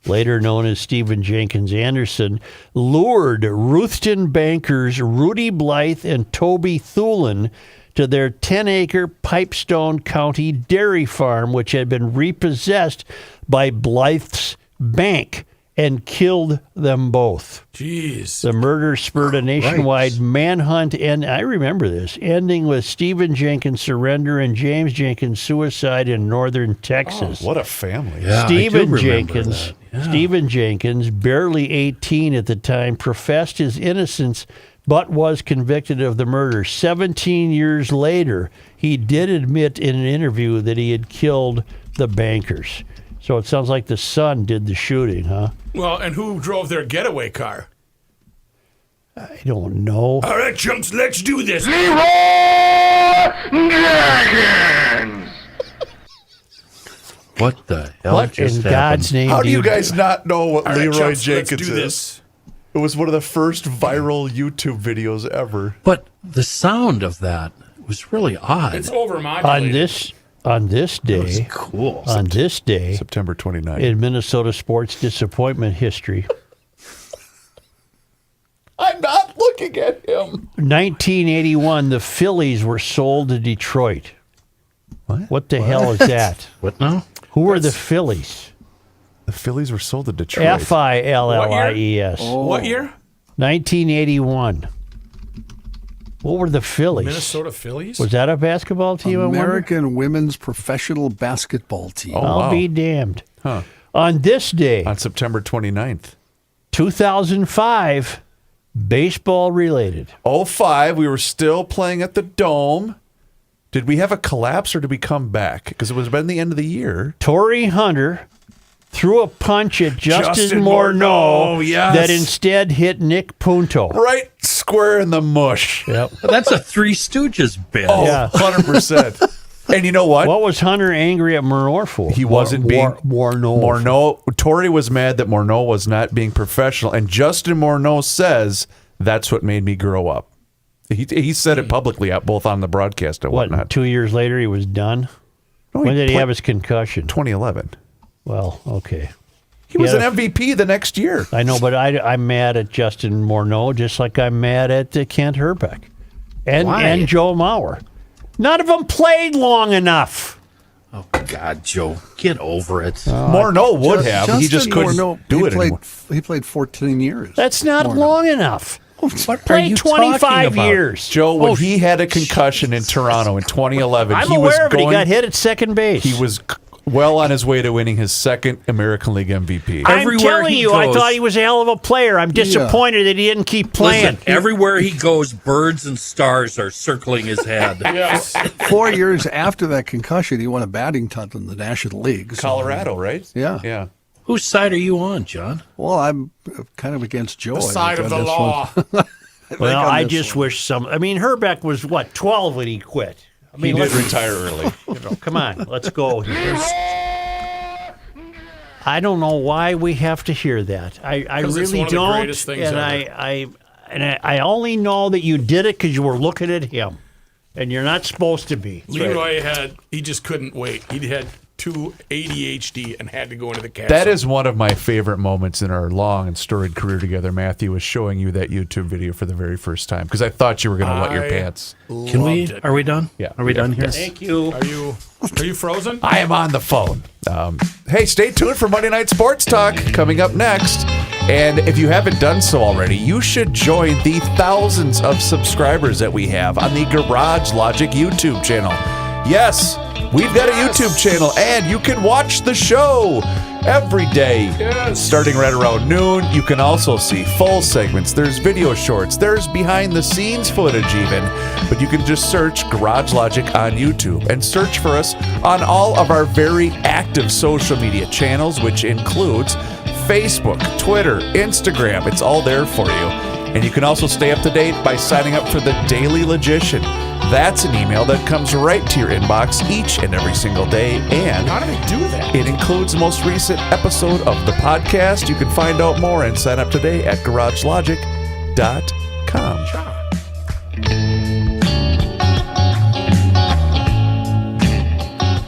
later known as Stephen Jenkins Anderson, lured Ruthven bankers Rudy Blythe and Toby Thulin to their 10-acre Pipestone County dairy farm, which had been repossessed by Blythe's bank, and killed them both.
Jeez.
The murder spurred a nationwide manhunt, and I remember this, ending with Stephen Jenkins' surrender and James Jenkins' suicide in northern Texas.
What a family.
Yeah, I do
Stephen
remember
Jenkins,
that. Yeah.
Stephen Jenkins, barely 18 at the time, professed his innocence but was convicted of the murder. 17 years later, he did admit in an interview that he had killed the bankers. So it sounds like the son did the shooting, huh?
Well, and who drove their getaway car?
I don't know.
All right, chumps, let's do this.
What the hell
What
just
in
happened?
God's name
How do you
do?
guys not know what
All right,
Leroy
chumps,
Jenkins
let's do
is?
this.
It was one of the first viral YouTube videos ever.
But the sound of that was really odd.
It's overmodulated.
On this day,
cool.
on this day,
September 29th.
in Minnesota sports disappointment history,
I'm not looking at him.
1981, the Phillies were sold to Detroit. What the hell is that?
What now?
Who were the Phillies?
The Phillies were sold to Detroit.
Phillies.
What year?
1981. What were the Phillies?
Minnesota Phillies?
Was that a basketball team?
American women's professional basketball team.
Oh,
I'll
wow.
be damned.
Huh.
On this day,
On September 29th.
2005, baseball related.
05, we were still playing at the Dome. Did we have a collapse or did we come back? Because it was been the end of the year.
Torrey Hunter threw a punch at Justin
Morneau,
Morneau
yes.
that instead hit Nick Punto.
Right square in the mush.
Yep.
That's a Three Stooges bit.
Oh,
Yeah.
100%. And you know what?
What was Hunter angry at Morneau for?
He wasn't being
Morneau.
Torrey was mad that Morneau was not being professional, and Justin Morneau says that's what made me grow up. He said it publicly, both on the broadcast and
What,
whatnot.
2 years later he was done?
No,
When did he
played
have his concussion?
2011.
Well, okay.
He was
Yeah.
an MVP the next year.
I know, but I'm mad at Justin Morneau just like I'm mad at Kent Herbeck and Joe Mauer. None of them played long enough.
Oh, God, Joe. Get over it.
Morneau would have. He just
Justin
couldn't
Morneau,
do
he
it
played,
anymore.
He played 14 years.
That's not
Morneau.
long enough.
What are
Played
you
25
talking about?
years.
Joe, when he had a concussion in Toronto in 2011,
I'm
he was
aware of it.
going.
He got hit at second base.
He was well on his way to winning his second American League MVP.
I'm
Everywhere
telling
he
you, I
goes-
thought he was a hell of a player. I'm disappointed that he didn't keep playing.
Listen, everywhere he goes, birds and stars are circling his head.
Yes.
4 years after that concussion, he won a batting title in the National League. So,
Colorado, right?
Yeah.
Yeah.
Whose side are you on, John?
Well, I'm kind of against Joe.
The
I
side
think,
of
on
the
this
law.
one.
Well,
on
I
this
just
one.
wish Herbeck was, 12 when he quit? I mean,
He did
let's-
retire early.
come on, let's go here. I don't know why we have to hear that. I
'Cause it's
really
one of the
don't.
greatest things
And
ever.
I only know that you did it because you were looking at him, and you're not supposed to be.
Leroy he just couldn't wait. He had 2 ADHD and had to go into the castle.
That is one of my favorite moments in our long and storied career together. Matthew was showing you that YouTube video for the very first time because I thought you were going to wet your
I
pants.
Can we?
loved it.
Are we done?
Yeah.
Are we done here?
Thank you.
Are you frozen?
I am on the phone. Hey, stay tuned for Monday Night Sports Talk coming up next. And if you haven't done so already, you should join the thousands of subscribers that we have on the Garage Logic YouTube channel. Yes, we've got a YouTube channel, and you can watch the show every day, starting right around noon. You can also see full segments. There's video shorts. There's behind-the-scenes footage even. But you can just search Garage Logic on YouTube and search for us on all of our very active social media channels, which includes Facebook, Twitter, Instagram. It's all there for you. And you can also stay up to date by signing up for the Daily Logician. That's an email that comes right to your inbox each and every single day. And
How do they do that?
it includes the most recent episode of the podcast. You can find out more and sign up today at garagelogic.com.